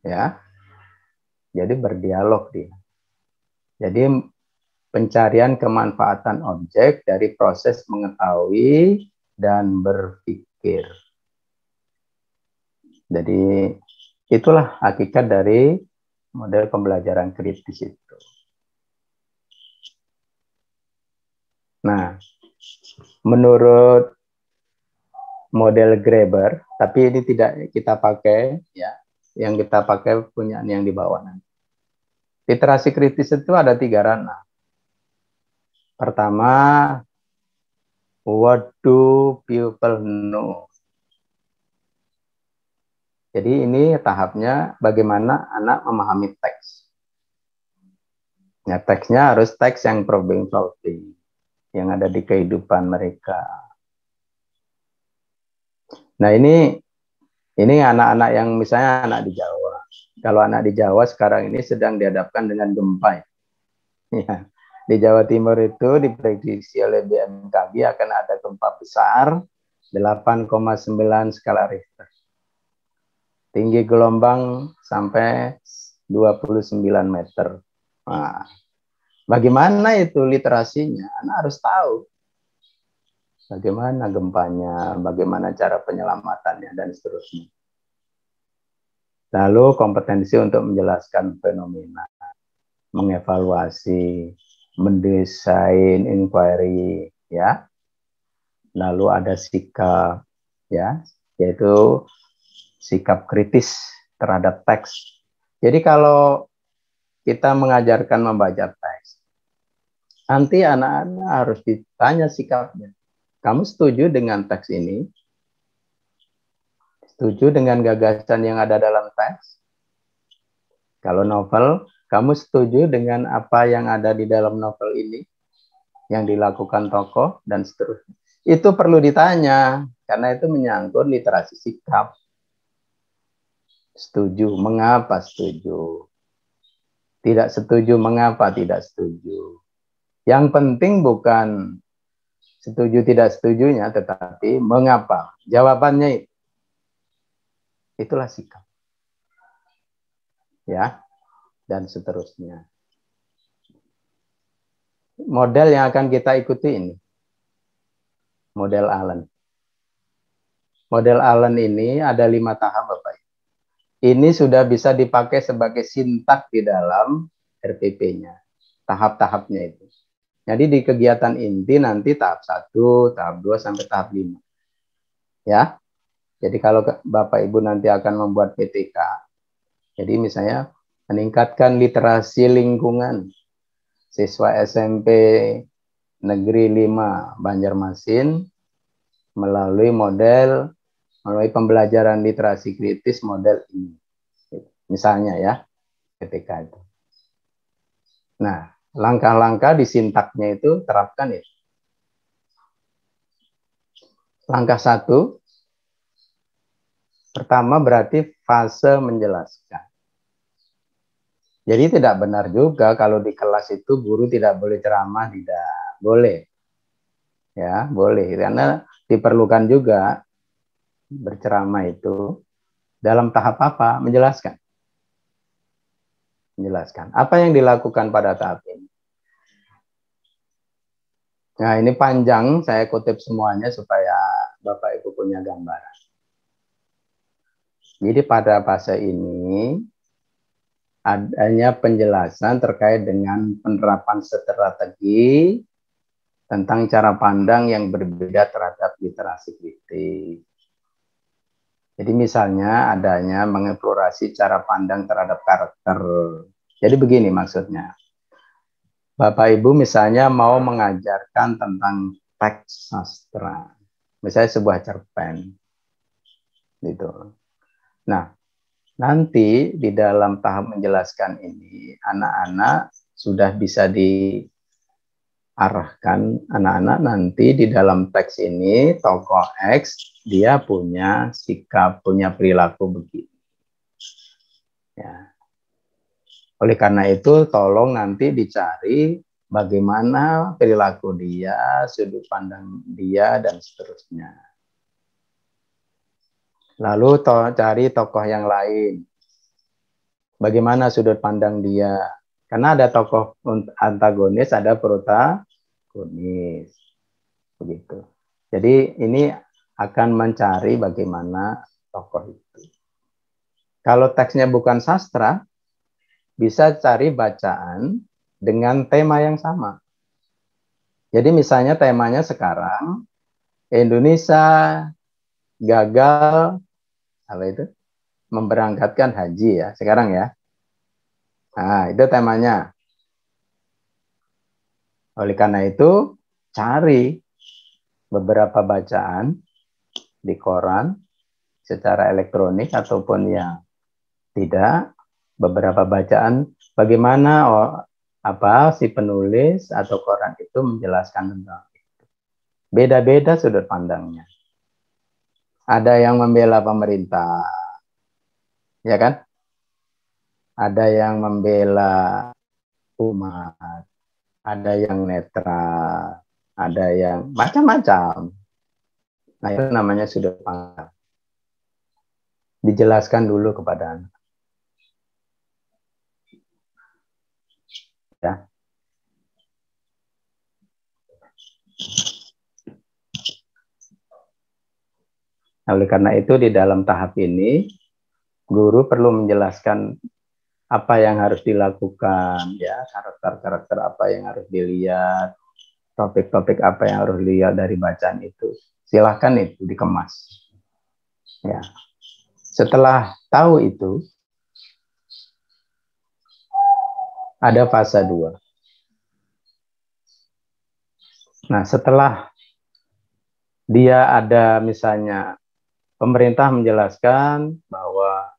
Ya. Jadi berdialog dia. Jadi pencarian kemanfaatan objek dari proses mengetahui dan berpikir. Jadi itulah hakikat dari model pembelajaran kritis itu. Nah, menurut model Graeber, tapi ini tidak kita pakai, ya, yang kita pakai punya yang di bawah nanti. Literasi kritis itu ada 3 ranah. Pertama, what do people know? Jadi ini tahapnya bagaimana anak memahami teks. Ya, teksnya harus teks yang problem solving, yang ada di kehidupan mereka. Nah, ini anak-anak yang misalnya anak di Jawa. Kalau anak di Jawa sekarang ini sedang dihadapkan dengan gempa. Ya. Di Jawa Timur itu diprediksi oleh BMKG akan ada gempa besar 8,9 skala Richter. Tinggi gelombang sampai 29 meter. Nah, bagaimana itu literasinya? Anak harus tahu bagaimana gempanya, bagaimana cara penyelamatannya, dan seterusnya. Lalu kompetensi untuk menjelaskan fenomena, mengevaluasi, mendesain inquiry, ya. Lalu ada sikap, ya, yaitu sikap kritis terhadap teks. Jadi kalau kita mengajarkan membaca teks, nanti anak-anak harus ditanya sikapnya. Kamu setuju dengan teks ini? Setuju dengan gagasan yang ada dalam teks? Kalau novel, kamu setuju dengan apa yang ada di dalam novel ini? Yang dilakukan tokoh dan seterusnya. Itu perlu ditanya, karena itu menyangkut literasi sikap. Setuju, mengapa setuju? Tidak setuju, mengapa tidak setuju? Yang penting bukan setuju tidak setujunya, tetapi mengapa. Jawabannya itu. Itulah sikap. Ya, dan seterusnya. Model yang akan kita ikuti ini. Model Allen. Model Allen ini ada 5 tahap, Bapak. Ini sudah bisa dipakai sebagai sintak di dalam RPP-nya. Tahap-tahapnya itu. Jadi di kegiatan inti nanti tahap 1, tahap 2, sampai tahap 5. Ya. Jadi kalau Bapak Ibu nanti akan membuat PTK, jadi misalnya meningkatkan literasi lingkungan siswa SMP Negeri 5 Banjarmasin melalui pembelajaran literasi kritis model ini. Misalnya ya, PTK itu. Nah, langkah-langkah di sintaknya itu terapkan ya. Langkah 1, pertama berarti fase menjelaskan. Jadi tidak benar juga kalau di kelas itu guru tidak boleh ceramah, tidak boleh. Ya, boleh. Karena diperlukan juga berceramah itu dalam tahap apa? Menjelaskan. Menjelaskan. Apa yang dilakukan pada tahap ini? Nah, ini panjang, saya kutip semuanya supaya Bapak Ibu punya gambaran. Jadi pada fase ini adanya penjelasan terkait dengan penerapan strategi tentang cara pandang yang berbeda terhadap literasi kritis. Jadi misalnya adanya mengeksplorasi cara pandang terhadap karakter. Jadi begini maksudnya. Bapak Ibu misalnya mau mengajarkan tentang teks sastra. Misalnya sebuah cerpen. Gitu. Nah, nanti di dalam tahap menjelaskan ini, anak-anak sudah bisa diarahkan, anak-anak nanti di dalam teks ini, tokoh X, dia punya sikap, punya perilaku begini. Ya. Oleh karena itu, tolong nanti dicari bagaimana perilaku dia, sudut pandang dia, dan seterusnya. Lalu cari tokoh yang lain. Bagaimana sudut pandang dia? Karena ada tokoh antagonis, ada protagonis. Begitu. Jadi ini akan mencari bagaimana tokoh itu. Kalau teksnya bukan sastra, bisa cari bacaan dengan tema yang sama. Jadi misalnya temanya sekarang, Indonesia gagal apa itu? Memberangkatkan haji ya, sekarang ya. Nah, itu temanya. Oleh karena itu, cari beberapa bacaan di koran secara elektronik ataupun yang tidak, beberapa bacaan bagaimana si penulis atau koran itu menjelaskan tentang itu. Beda-beda sudut pandangnya. Ada yang membela pemerintah, ya kan? Ada yang membela umat, ada yang netral, ada yang macam-macam. Nah, itu namanya sudut pandang. Dijelaskan dulu kepada anak. Ya. Oleh karena itu di dalam tahap ini guru perlu menjelaskan apa yang harus dilakukan, ya, karakter-karakter apa yang harus dilihat, topik-topik apa yang harus dilihat dari bacaan itu. Silahkan itu dikemas. Ya. Setelah tahu itu, ada fase 2. Nah, setelah dia ada misalnya pemerintah menjelaskan bahwa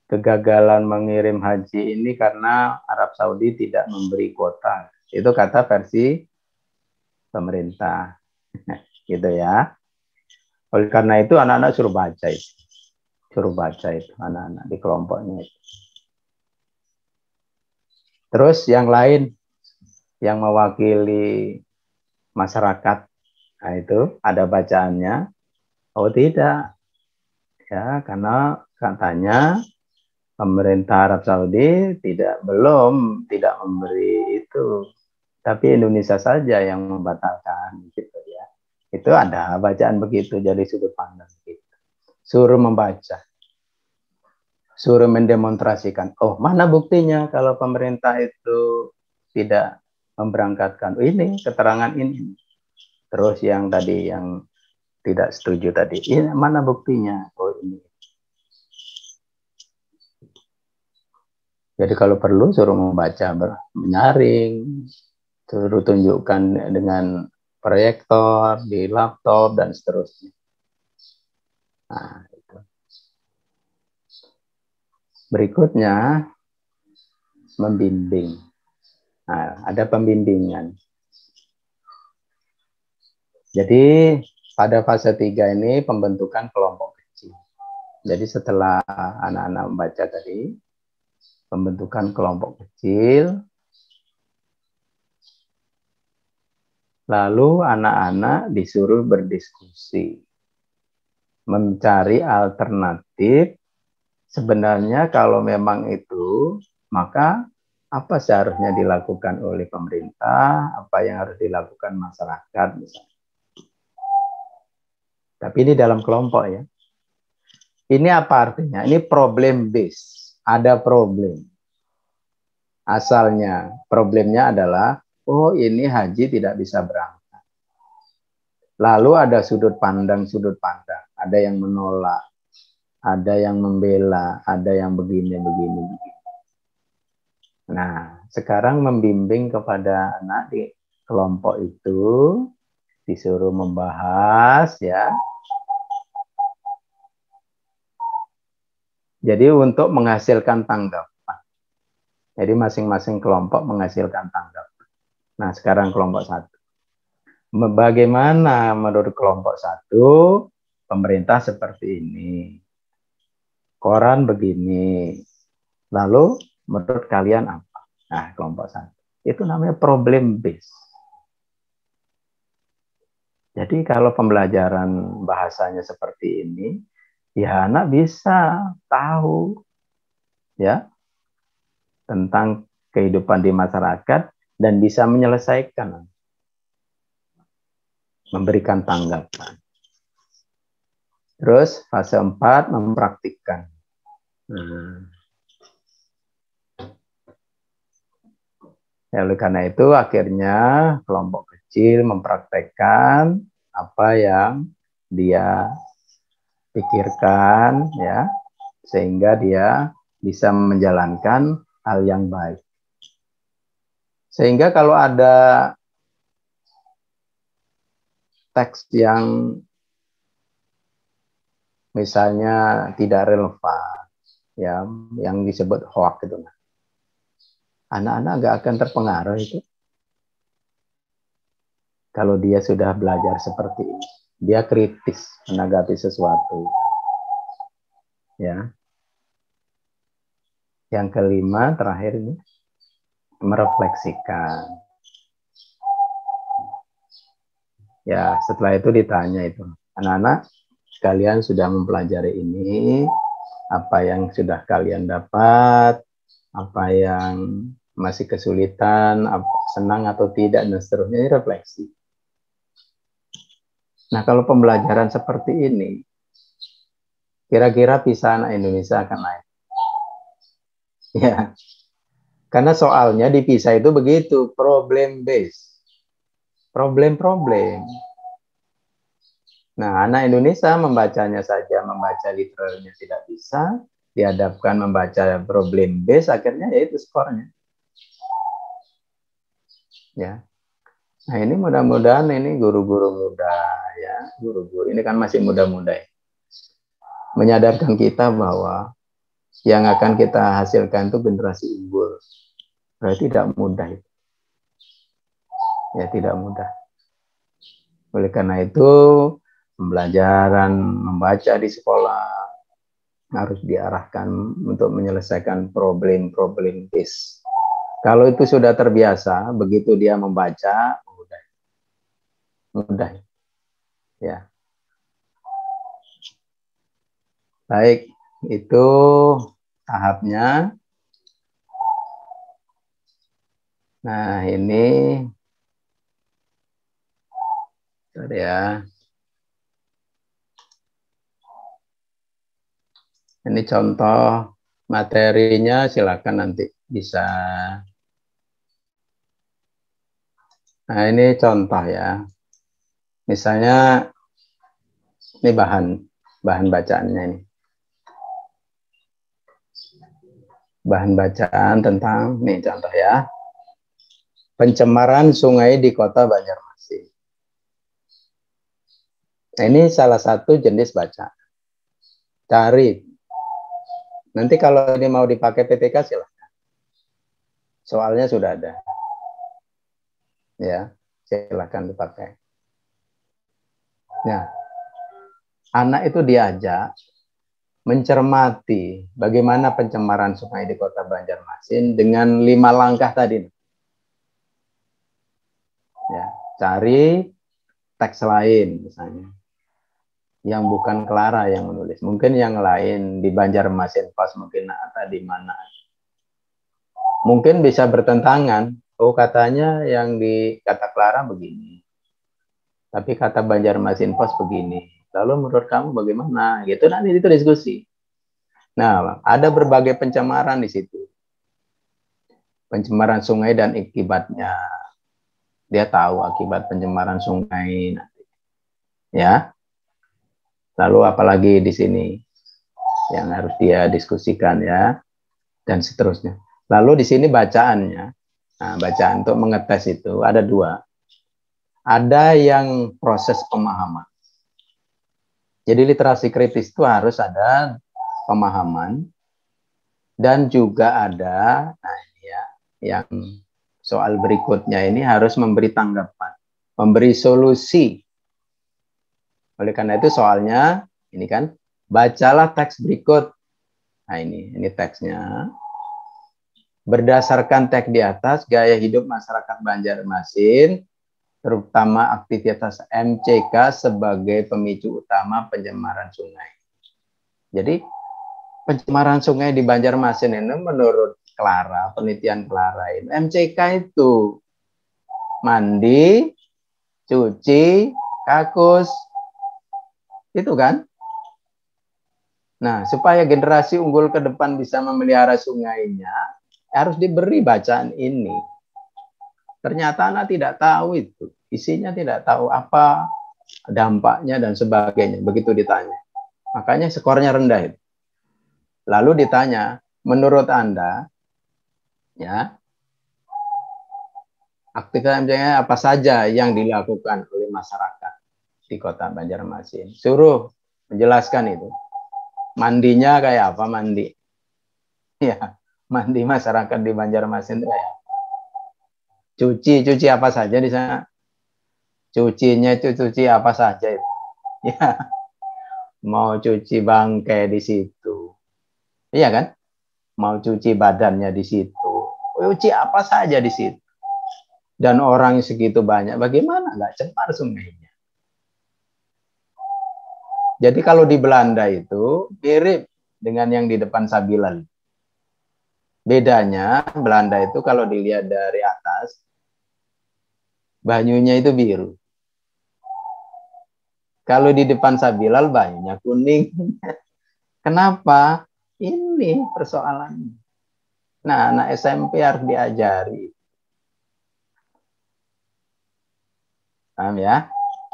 kegagalan mengirim haji ini karena Arab Saudi tidak memberi kuota. Itu kata versi pemerintah. Gitu ya. Oleh karena itu anak-anak suruh baca itu. Suruh baca itu anak-anak di kelompoknya itu. Terus yang lain yang mewakili masyarakat, nah itu ada bacaannya. Oh tidak, ya karena katanya pemerintah Arab Saudi belum memberi itu, tapi Indonesia saja yang membatalkan gitu ya. Itu ada bacaan begitu, jadi sudut pandang gitu. Suruh membaca, suruh mendemonstrasikan. Oh mana buktinya kalau pemerintah itu tidak memberangkatkan? Ini keterangan ini. Terus yang tadi yang tidak setuju tadi, ini mana buktinya? Oh ini. Jadi kalau perlu suruh membaca, menyaring, suruh tunjukkan dengan proyektor di laptop dan seterusnya. Nah, itu. Berikutnya membimbing. Nah, ada pembimbingan. Jadi pada fase 3 ini pembentukan kelompok kecil. Jadi setelah anak-anak membaca tadi, pembentukan kelompok kecil, lalu anak-anak disuruh berdiskusi, mencari alternatif. Sebenarnya kalau memang itu, maka apa seharusnya dilakukan oleh pemerintah, apa yang harus dilakukan masyarakat misalnya. Tapi ini dalam kelompok ya. Ini apa artinya? Ini problem base. Ada problem. Asalnya, problemnya adalah, oh ini haji tidak bisa berangkat. Lalu ada sudut pandang. Ada yang menolak, ada yang membela, ada yang begini. Nah, sekarang membimbing kepada anak di kelompok itu, disuruh membahas ya. Jadi untuk menghasilkan tanggapan. Jadi masing-masing kelompok menghasilkan tanggapan. Nah, sekarang kelompok 1. Bagaimana menurut kelompok 1? Pemerintah seperti ini. Koran begini. Lalu menurut kalian apa? Nah, kelompok 1. Itu namanya problem base. Jadi kalau pembelajaran bahasanya seperti ini, ya anak bisa tahu ya tentang kehidupan di masyarakat dan bisa menyelesaikan, memberikan tanggapan. Terus fase 4 mempraktikkan. Ya, oleh karena itu akhirnya kelompok kecil mempraktekkan apa yang dia pikirkan ya, sehingga dia bisa menjalankan hal yang baik. Sehingga kalau ada teks yang misalnya tidak relevan ya, yang disebut hoax itu, anak-anak nggak akan terpengaruh itu kalau dia sudah belajar seperti ini. Dia kritis menanggapi sesuatu. Ya. Yang kelima terakhir ini merefleksikan. Ya, setelah itu ditanya itu, anak-anak kalian sudah mempelajari ini, apa yang sudah kalian dapat, apa yang masih kesulitan, senang atau tidak, dan seterusnya. Ini refleksi. Nah, kalau pembelajaran seperti ini, kira-kira bisa anak Indonesia akan naik. Ya, karena soalnya di PISA itu begitu, problem based. Problem. Nah, anak Indonesia membacanya saja, membaca literalnya tidak bisa, dihadapkan membaca problem base, akhirnya yaitu skornya. Ya. Nah, ini mudah-mudahan ini guru-guru muda ya, guru-guru ini kan masih muda-muda ya. Menyadarkan kita bahwa yang akan kita hasilkan itu generasi unggul. Berarti tidak mudah itu. Ya, tidak mudah. Oleh karena itu, pembelajaran membaca di sekolah harus diarahkan untuk menyelesaikan problem base. Kalau itu sudah terbiasa, begitu dia membaca, mudah. Ya. Baik, itu tahapnya. Nah, ini ya. Ini contoh materinya, silakan nanti bisa. Nah, ini contoh ya. Misalnya ini bahan bacaannya ini. Bahan bacaan tentang nih contoh ya. Pencemaran sungai di Kota Banjarmasin. Nah, ini salah satu jenis bacaan. Cari. Nanti kalau ini mau dipakai PTK silahkan. Soalnya sudah ada. Ya, silahkan dipakai. Nah, anak itu diajak mencermati bagaimana pencemaran sungai di Kota Banjarmasin dengan 5 langkah tadi. Ya, cari teks lain misalnya. Yang bukan Clara yang menulis. Mungkin yang lain di Banjarmasin Post, mungkin ada di mana. Mungkin bisa bertentangan. Oh, katanya yang di kata Clara begini. Tapi kata Banjarmasin Post begini. Lalu menurut kamu bagaimana? Gitu nanti itu diskusi. Nah, ada berbagai pencemaran di situ. Pencemaran sungai dan akibatnya. Dia tahu akibat pencemaran sungai nanti. Ya. Lalu apalagi di sini yang harus dia diskusikan ya, dan seterusnya. Lalu di sini bacaannya. Nah, bacaan untuk mengetes itu ada dua. Ada yang proses pemahaman. Jadi literasi kritis itu harus ada pemahaman dan juga ada, nah ini ya, yang soal berikutnya ini harus memberi tanggapan, memberi solusi. Oleh karena itu soalnya ini kan, bacalah teks berikut. Nah ini teksnya. Berdasarkan teks di atas, gaya hidup masyarakat Banjarmasin terutama aktivitas MCK sebagai pemicu utama pencemaran sungai. Jadi pencemaran sungai di Banjarmasin ini menurut Clara, penelitian Clara ini, MCK itu mandi, cuci, kakus, itu kan. Nah, supaya generasi unggul ke depan bisa memelihara sungainya, harus diberi bacaan ini. Ternyata anak tidak tahu itu. Isinya tidak tahu apa dampaknya dan sebagainya. Begitu ditanya. Makanya skornya rendah itu. Lalu ditanya, menurut Anda, ya, aktivitas apa saja yang dilakukan oleh masyarakat di Kota Banjarmasin? Suruh menjelaskan itu. Mandinya kayak apa mandi? Ya, mandi masyarakat di Banjarmasin itu kayak cuci apa saja di sana. Cucinya itu cuci apa saja itu. Ya, mau cuci bangkai di situ. Iya kan? Mau cuci badannya di situ. Cuci apa saja di situ. Dan orang segitu banyak, bagaimana nggak cemar sungainya? Jadi kalau di Belanda itu mirip dengan yang di depan Sabilan. Bedanya Belanda itu kalau dilihat dari atas, banyunya itu biru. Kalau di depan Sabilal banyunya kuning. Kenapa? Ini persoalannya. Nah, anak SMP harus diajari. Paham ya?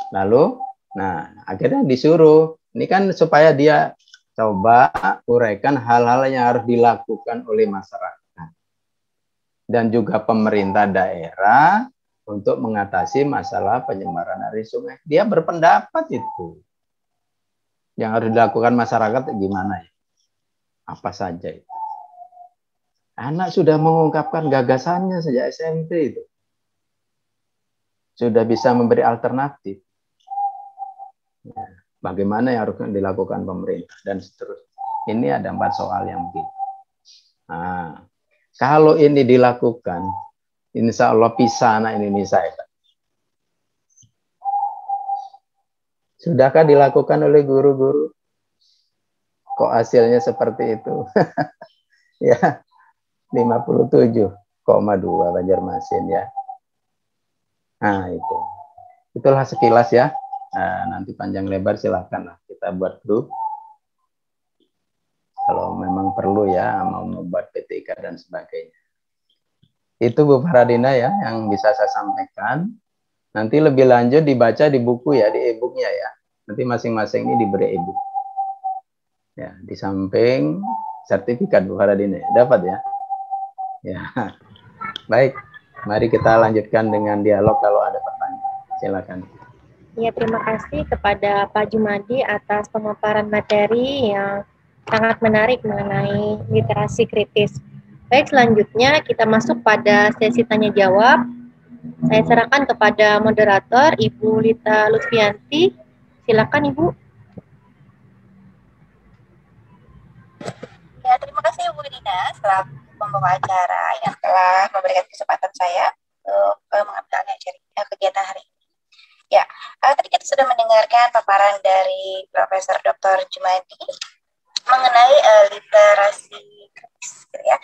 Lalu, nah akhirnya disuruh. Ini kan supaya dia coba uraikan hal-hal yang harus dilakukan oleh masyarakat. Dan juga pemerintah daerah untuk mengatasi masalah pencemaran air sungai. Dia berpendapat itu. Yang harus dilakukan masyarakat gimana ya? Apa saja itu. Anak sudah mengungkapkan gagasannya sejak SMP itu. Sudah bisa memberi alternatif. Ya, bagaimana yang harus dilakukan pemerintah dan seterusnya. Ini ada 4 soal yang begitu. Nah, kalau ini dilakukan, insya Allah bisa anak Indonesia itu. Sudahkah dilakukan oleh guru-guru? Kok hasilnya seperti itu? Ya, 57,2 Banjarmasin ya. Nah, itu. Itulah sekilas ya. Nanti panjang lebar silahkan lah kita buat grup. Kalau memang perlu ya, mau membuat PTK dan sebagainya. Itu Bu Faradina ya, yang bisa saya sampaikan. Nanti lebih lanjut dibaca di buku ya, di e-booknya ya. Nanti masing-masing ini diberi e-book. Ya, di samping sertifikat Bu Faradina ya. Dapat ya? Ya. Baik, mari kita lanjutkan dengan dialog kalau ada pertanyaan. Silakan. Ya, terima kasih kepada Pak Jumadi atas pemaparan materi yang sangat menarik mengenai literasi kritis. Baik, selanjutnya kita masuk pada sesi tanya jawab. Saya serahkan kepada moderator Ibu Lita Lutfianti. Silakan Ibu. Ya, terima kasih Bu Dina selaku pembawa acara yang telah memberikan kesempatan saya untuk mengambil kegiatan hari ini. Ya, tadi kita sudah mendengarkan paparan dari Profesor Dr. Jumadi mengenai literasi kritis, gitu ya.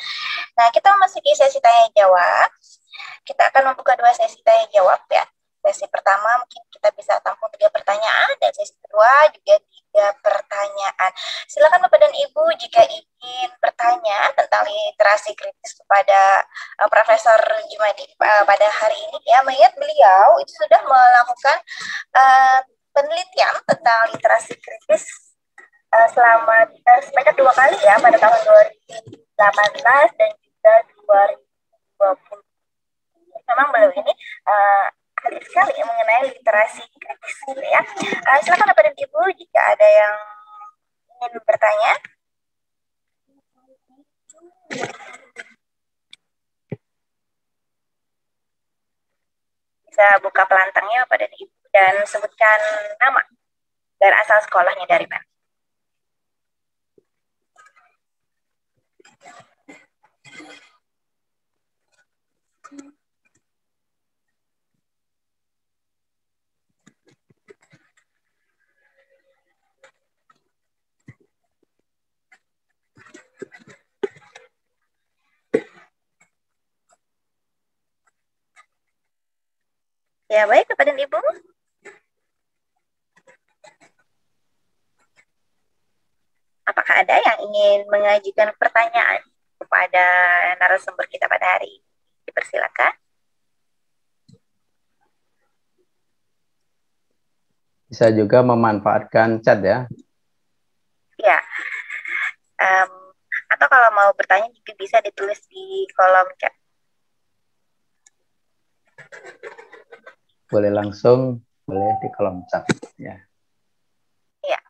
Nah, kita memasuki sesi tanya jawab. Kita akan membuka 2 sesi tanya jawab ya. Sesi pertama mungkin kita bisa tampung 3 pertanyaan, dan sesi kedua juga 3 pertanyaan. Silakan Bapak dan Ibu jika ingin bertanya tentang literasi kritis kepada Profesor Jumadi pada hari ini, ya, mengingat beliau itu sudah melakukan penelitian tentang literasi kritis selama sebanyak 2 kali, ya, pada tahun 2018 dan juga 2020. Memang beliau ini ahli sekali mengenai literasi kritis, ya. Silakan Bapak dan Ibu jika ada yang ingin bertanya. Bisa buka pelantangnya Bapak dan Ibu dan sebutkan nama dan asal sekolahnya dari mana. Ya, baik Bapak dan Ibu. Apakah ada yang ingin mengajukan pertanyaan kepada narasumber kita pada hari ini? Dipersilakan. Bisa juga memanfaatkan chat, ya. Ya. Atau kalau mau bertanya juga bisa ditulis di kolom chat. Boleh langsung, boleh di kolom chat, ya. Ya.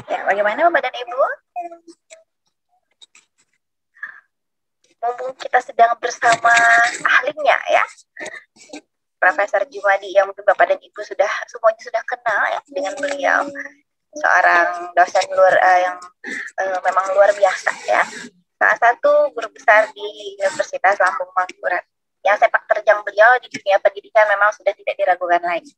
Ya, bagaimana Bapak dan Ibu? Mumpung kita sedang bersama ahlinya, ya, Profesor Jumadi, yang mungkin Bapak dan Ibu semuanya sudah kenal, ya, dengan beliau, seorang dosen yang memang luar biasa, ya. Salah satu guru besar di Universitas Lambung Mangkurat. Yang sepak terjang beliau di dunia pendidikan memang sudah tidak diragukan lagi.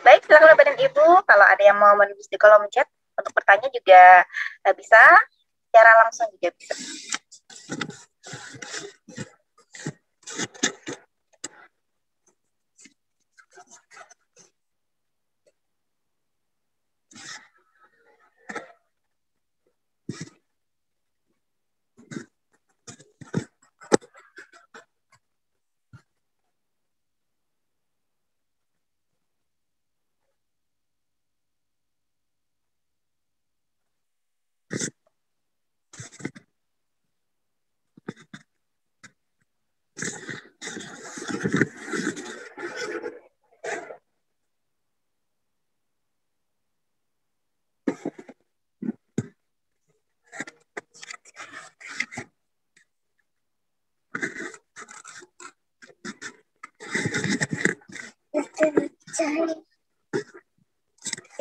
Baik, silakan Bapak dan Ibu, kalau ada yang mau menulis di kolom chat untuk bertanya juga bisa, secara langsung juga bisa.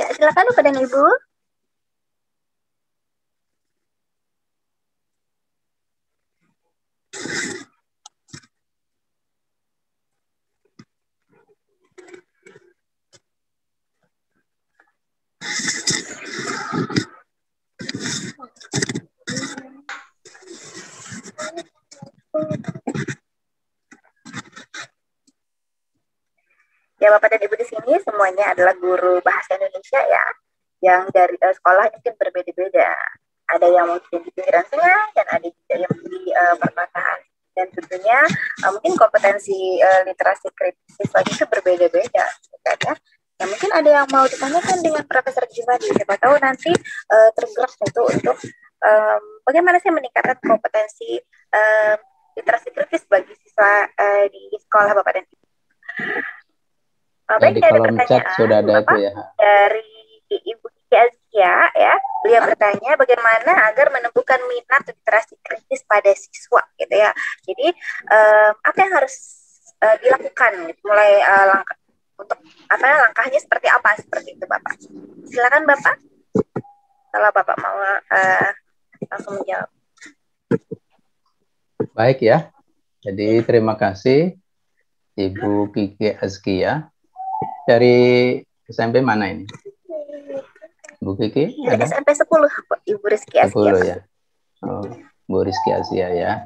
Ya, silakan Bapak dan Ibu. Ya, Bapak dan Ibu di sini semuanya adalah guru bahasa Indonesia, ya, yang dari sekolah mungkin berbeda-beda. Ada yang mungkin di pinggiran sungai dan ada juga yang di perkotaan. Dan tentunya mungkin kompetensi literasi kritis siswa itu berbeda-beda, kan, ya. Ya, mungkin ada yang mau ditanyakan dengan Profesor Jumadi. Siapa tahu nanti tergerak itu untuk bagaimana sih meningkatkan kompetensi literasi kritis bagi siswa di sekolah Bapak dan Ibu. Ya, di kolom chat sudah ada itu, ya. Dari Ibu Kiaz Rizkia ya, beliau bertanya bagaimana agar menumbuhkan minat literasi kritis pada siswa gitu ya. Jadi apa yang harus dilakukan gitu, mulai langkah untuk apa langkahnya seperti apa seperti itu Bapak. Silakan Bapak. Kalau Bapak mau langsung menjawab. Baik ya. Jadi terima kasih Ibu Kiki Azkia. Dari SMP mana ini? Bu Kiki Dari ada? SMP 10 Ibu Rizky Azkia. 10 ya. Oh, Bu Rizky Azkia ya.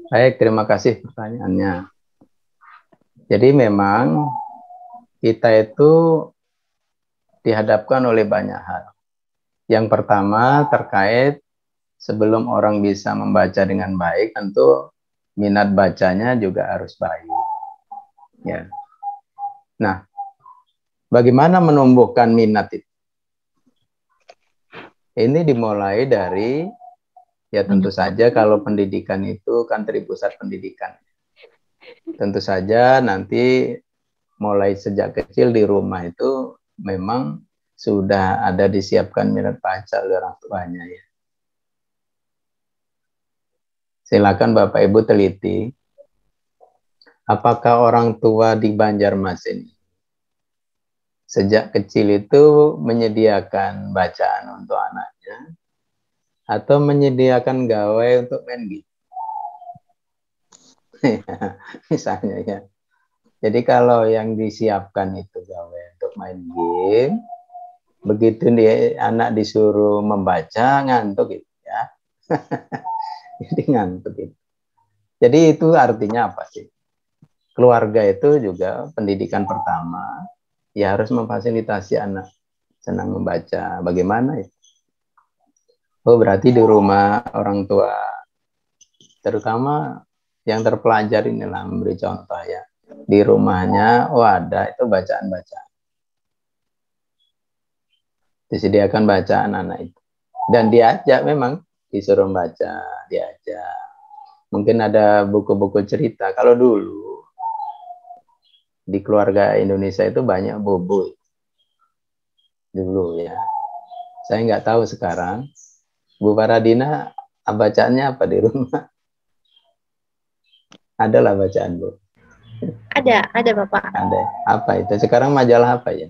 Baik, terima kasih pertanyaannya. Jadi memang kita itu dihadapkan oleh banyak hal. Yang pertama terkait sebelum orang bisa membaca dengan baik, tentu minat bacanya juga harus baik. Ya. Nah, bagaimana menumbuhkan minat itu? Ini dimulai dari, ya tentu saja kalau pendidikan itu kan dari pusat pendidikan. Tentu saja nanti mulai sejak kecil di rumah itu memang sudah ada disiapkan minat baca oleh orang tuanya ya. Silakan Bapak Ibu teliti, apakah orang tua di Banjarmasin sejak kecil itu menyediakan bacaan untuk anaknya atau menyediakan gawai untuk main game. Misalnya ya. Jadi kalau yang disiapkan itu gawai untuk main game, begitu anak disuruh membaca ngantuk gitu ya. Jadi ngantuk gitu. Jadi itu artinya apa sih? Keluarga itu juga pendidikan pertama ya harus memfasilitasi anak senang membaca. Bagaimana ya? Oh berarti di rumah orang tua, terutama yang terpelajar inilah memberi contoh ya. Di rumahnya, oh ada itu bacaan-bacaan. Disediakan bacaan anak itu. Dan diajak memang, disuruh baca, diajak. Mungkin ada buku-buku cerita. Kalau dulu, di keluarga Indonesia itu banyak bubu. Dulu ya. Saya nggak tahu sekarang. Bu Paradina, bacaannya apa di rumah? Adalah bacaan, Bu. Ada Bapak. Ada. Apa itu? Sekarang majalah apa ya?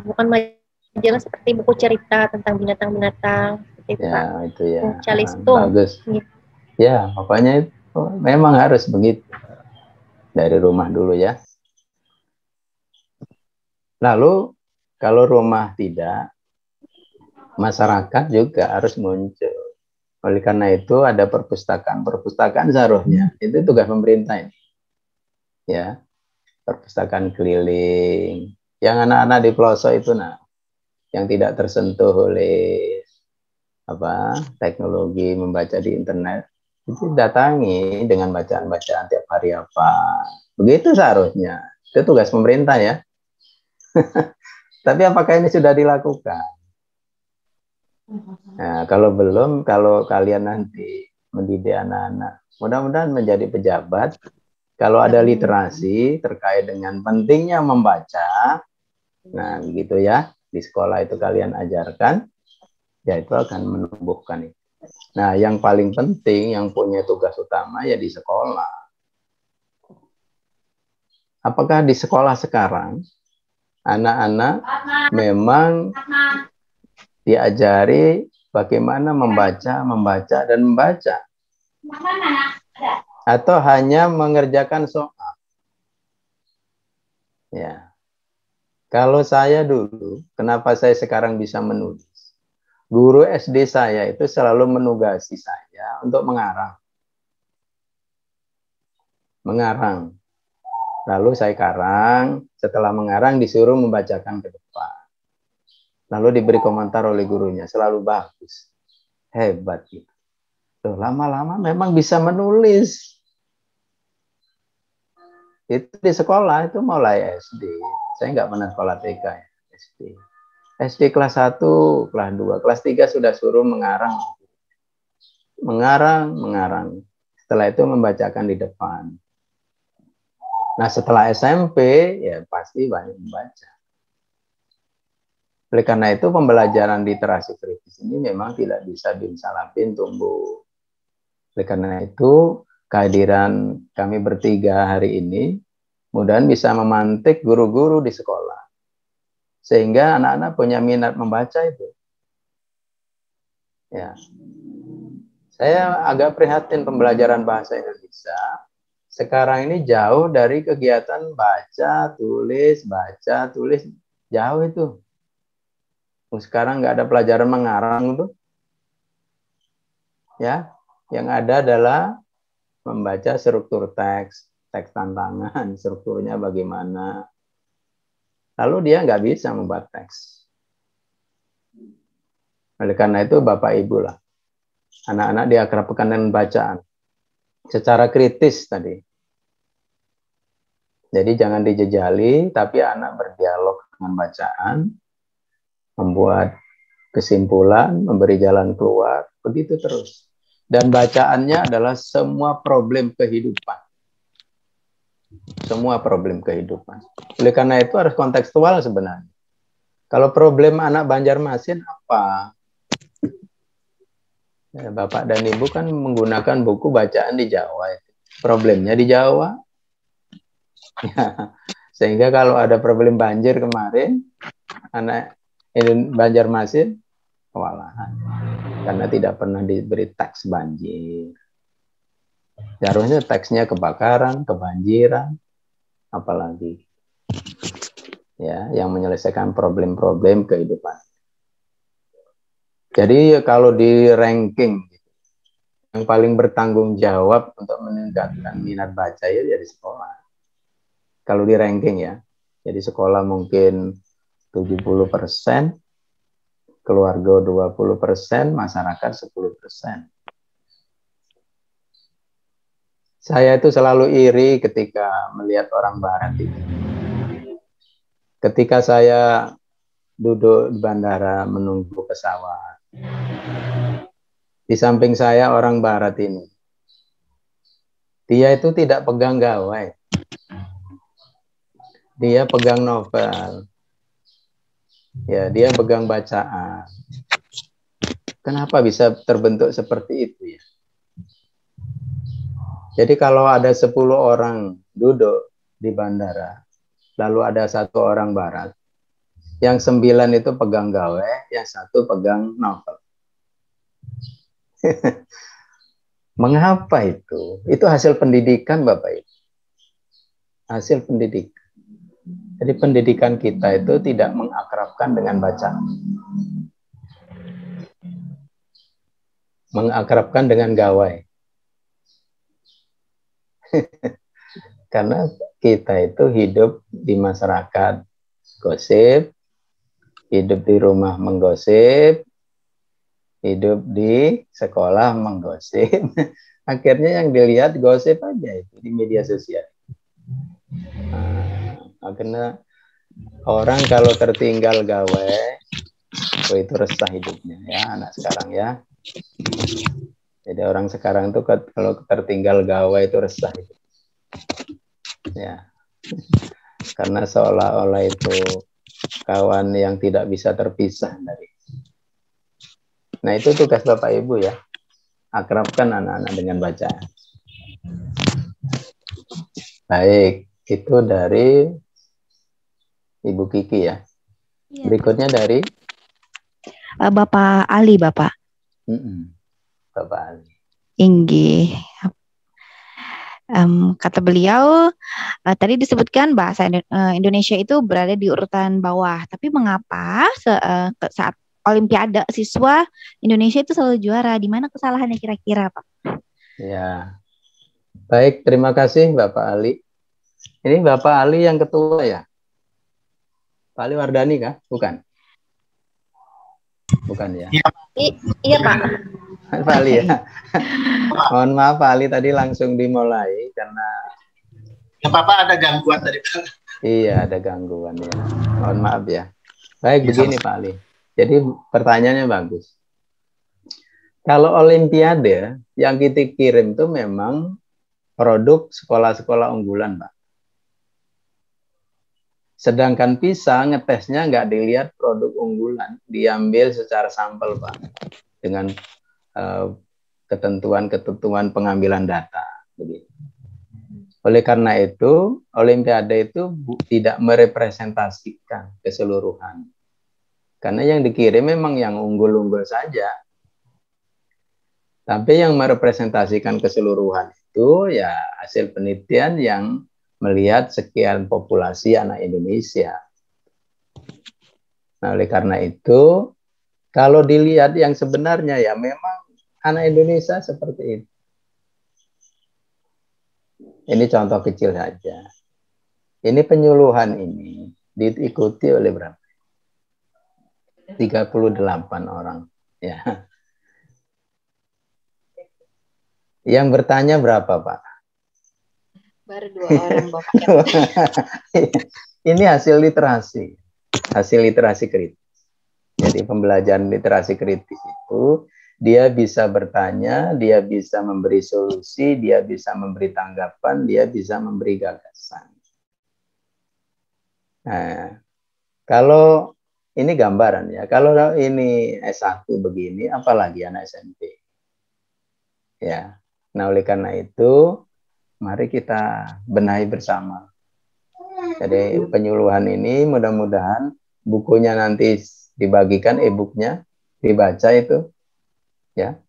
Bukan majalah seperti buku cerita tentang binatang-binatang seperti itu, Ya, Pak. itu ya. Calistung. Bagus. Gitu. Ya, pokoknya itu memang harus begitu. Dari rumah dulu ya. Lalu, kalau rumah tidak, masyarakat juga harus muncul. Oleh karena itu ada perpustakaan. Perpustakaan seharusnya itu tugas pemerintah ini. Ya, perpustakaan keliling. Yang anak-anak di pelosok itu yang tidak tersentuh oleh teknologi membaca di internet, itu datangi dengan bacaan-bacaan tiap hari apa. Begitu seharusnya. Itu tugas pemerintah ya. Tapi apakah ini sudah dilakukan? Nah, kalau belum, kalau kalian nanti mendidik anak-anak, mudah-mudahan menjadi pejabat, kalau ada literasi terkait dengan pentingnya membaca, nah begitu ya, di sekolah itu kalian ajarkan, ya itu akan menumbuhkan itu. Nah, yang paling penting, yang punya tugas utama ya di sekolah. Apakah di sekolah sekarang, anak-anak memang diajari bagaimana membaca, dan membaca? Atau hanya mengerjakan soal? Ya. Kalau saya dulu, kenapa saya sekarang bisa menulis? Guru SD saya itu selalu menugasi saya untuk mengarang. Mengarang. Lalu saya karang, setelah mengarang disuruh membacakan ke depan. Lalu diberi komentar oleh gurunya, selalu bagus. Hebat gitu. Lama-lama memang bisa menulis. Itu di sekolah, itu mulai SD. Saya nggak pernah sekolah TK ya, SD. SD kelas 1, kelas 2, kelas 3 sudah suruh mengarang. Mengarang. Setelah itu membacakan di depan. Nah setelah SMP, ya pasti banyak membaca. Oleh karena itu pembelajaran literasi kritis ini memang tidak bisa bimsalapin tumbuh. Oleh karena itu kehadiran kami bertiga hari ini mudah-mudahan bisa memantik guru-guru di sekolah. Sehingga anak-anak punya minat membaca itu. Ya. Saya agak prihatin pembelajaran bahasa Indonesia. Sekarang ini jauh dari kegiatan baca, tulis, jauh itu. Sekarang nggak ada pelajaran mengarang itu. Ya, yang ada adalah membaca struktur teks, teks tantangan, strukturnya bagaimana. Lalu dia nggak bisa membuat teks. Oleh karena itu Bapak Ibu lah, anak-anak diakrabkan dengan bacaan secara kritis tadi. Jadi jangan dijejali, tapi anak berdialog dengan bacaan, membuat kesimpulan, memberi jalan keluar, begitu terus. Dan bacaannya adalah semua problem kehidupan. Semua problem kehidupan. Oleh karena itu harus kontekstual sebenarnya. Kalau problem anak Banjarmasin apa? Ya, Bapak dan Ibu kan menggunakan buku bacaan di Jawa. Problemnya di Jawa. Ya, sehingga kalau ada problem banjir kemarin, anak Banjarmasin kewalahan. Karena tidak pernah diberi teks banjir. Seharusnya teksnya kebakaran, kebanjiran, apalagi ya yang menyelesaikan problem-problem kehidupan. Jadi kalau di ranking yang paling bertanggung jawab untuk meningkatkan minat baca ya dari sekolah. Kalau di ranking ya, jadi sekolah mungkin 70%, keluarga 20%, masyarakat 10%. Saya itu selalu iri ketika melihat orang barat itu. Ketika saya duduk di bandara menunggu pesawat, di samping saya orang barat ini, dia itu tidak pegang gawai, dia pegang novel, ya dia pegang bacaan. Kenapa bisa terbentuk seperti itu ya? Jadi kalau ada 10 orang duduk di bandara, lalu ada 1 orang barat, yang 9 itu pegang gawe, yang 1 pegang novel. Mengapa itu? Itu hasil pendidikan Bapak Ibu. Hasil pendidikan. Jadi pendidikan kita itu tidak mengakrabkan dengan bacaan. Mengakrabkan dengan gawai. Karena kita itu hidup di masyarakat gosip, hidup di rumah menggosip, hidup di sekolah menggosip. Akhirnya yang dilihat gosip aja itu di media sosial. Karena orang kalau tertinggal gawe, itu resah hidupnya ya anak sekarang ya. Jadi orang sekarang itu kalau tertinggal gawe itu resah hidup. Ya. Karena seolah-olah itu kawan yang tidak bisa terpisah dari. Nah, itu tugas Bapak Ibu ya. Akrabkan anak-anak dengan bacaan. Baik, itu dari Ibu Kiki ya. Berikutnya dari Bapak Ali, Bapak. Bapak Ali. Inggih. Kata beliau, tadi disebutkan bahasa Indonesia itu berada di urutan bawah. Tapi mengapa saat Olimpiade siswa Indonesia itu selalu juara? Di mana kesalahannya kira-kira, Pak? Ya, baik. Terima kasih Bapak Ali. Ini Bapak Ali yang ketua ya? Pak Ali Wardani kah? Bukan? Bukan ya? Iya Pak. Pak Ali ya. Mohon maaf Pak Ali tadi langsung dimulai karena Bapak ada gangguan tadi Pak. Iya ada gangguan ya. Mohon maaf ya. Baik begini Pak Ali. Jadi pertanyaannya bagus. Kalau Olimpiade yang kita kirim itu memang produk sekolah-sekolah unggulan Pak. Sedangkan pisang ngetesnya nggak dilihat produk unggulan, diambil secara sampel Pak, dengan ketentuan-ketentuan pengambilan data. Begitu. Oleh karena itu, Olimpiade itu tidak merepresentasikan keseluruhan. Karena yang dikirim memang yang unggul-unggul saja. Tapi yang merepresentasikan keseluruhan itu ya hasil penelitian yang melihat sekian populasi anak Indonesia. Nah, oleh karena itu, kalau dilihat yang sebenarnya ya memang anak Indonesia seperti itu. Ini contoh kecil saja. Ini penyuluhan ini diikuti oleh berapa? 38 orang. Ya. Yang bertanya berapa, Pak? Baru 2 orang, Bapak. Ini hasil literasi. Hasil literasi kritis. Jadi pembelajaran literasi kritis itu dia bisa bertanya, dia bisa memberi solusi, dia bisa memberi tanggapan, dia bisa memberi gagasan. Nah, kalau ini gambaran ya, kalau ini S1 begini, apalagi anak SMP. Ya, nah oleh karena itu, mari kita benahi bersama. Jadi penyuluhan ini mudah-mudahan bukunya nanti dibagikan, e-booknya dibaca itu, ya.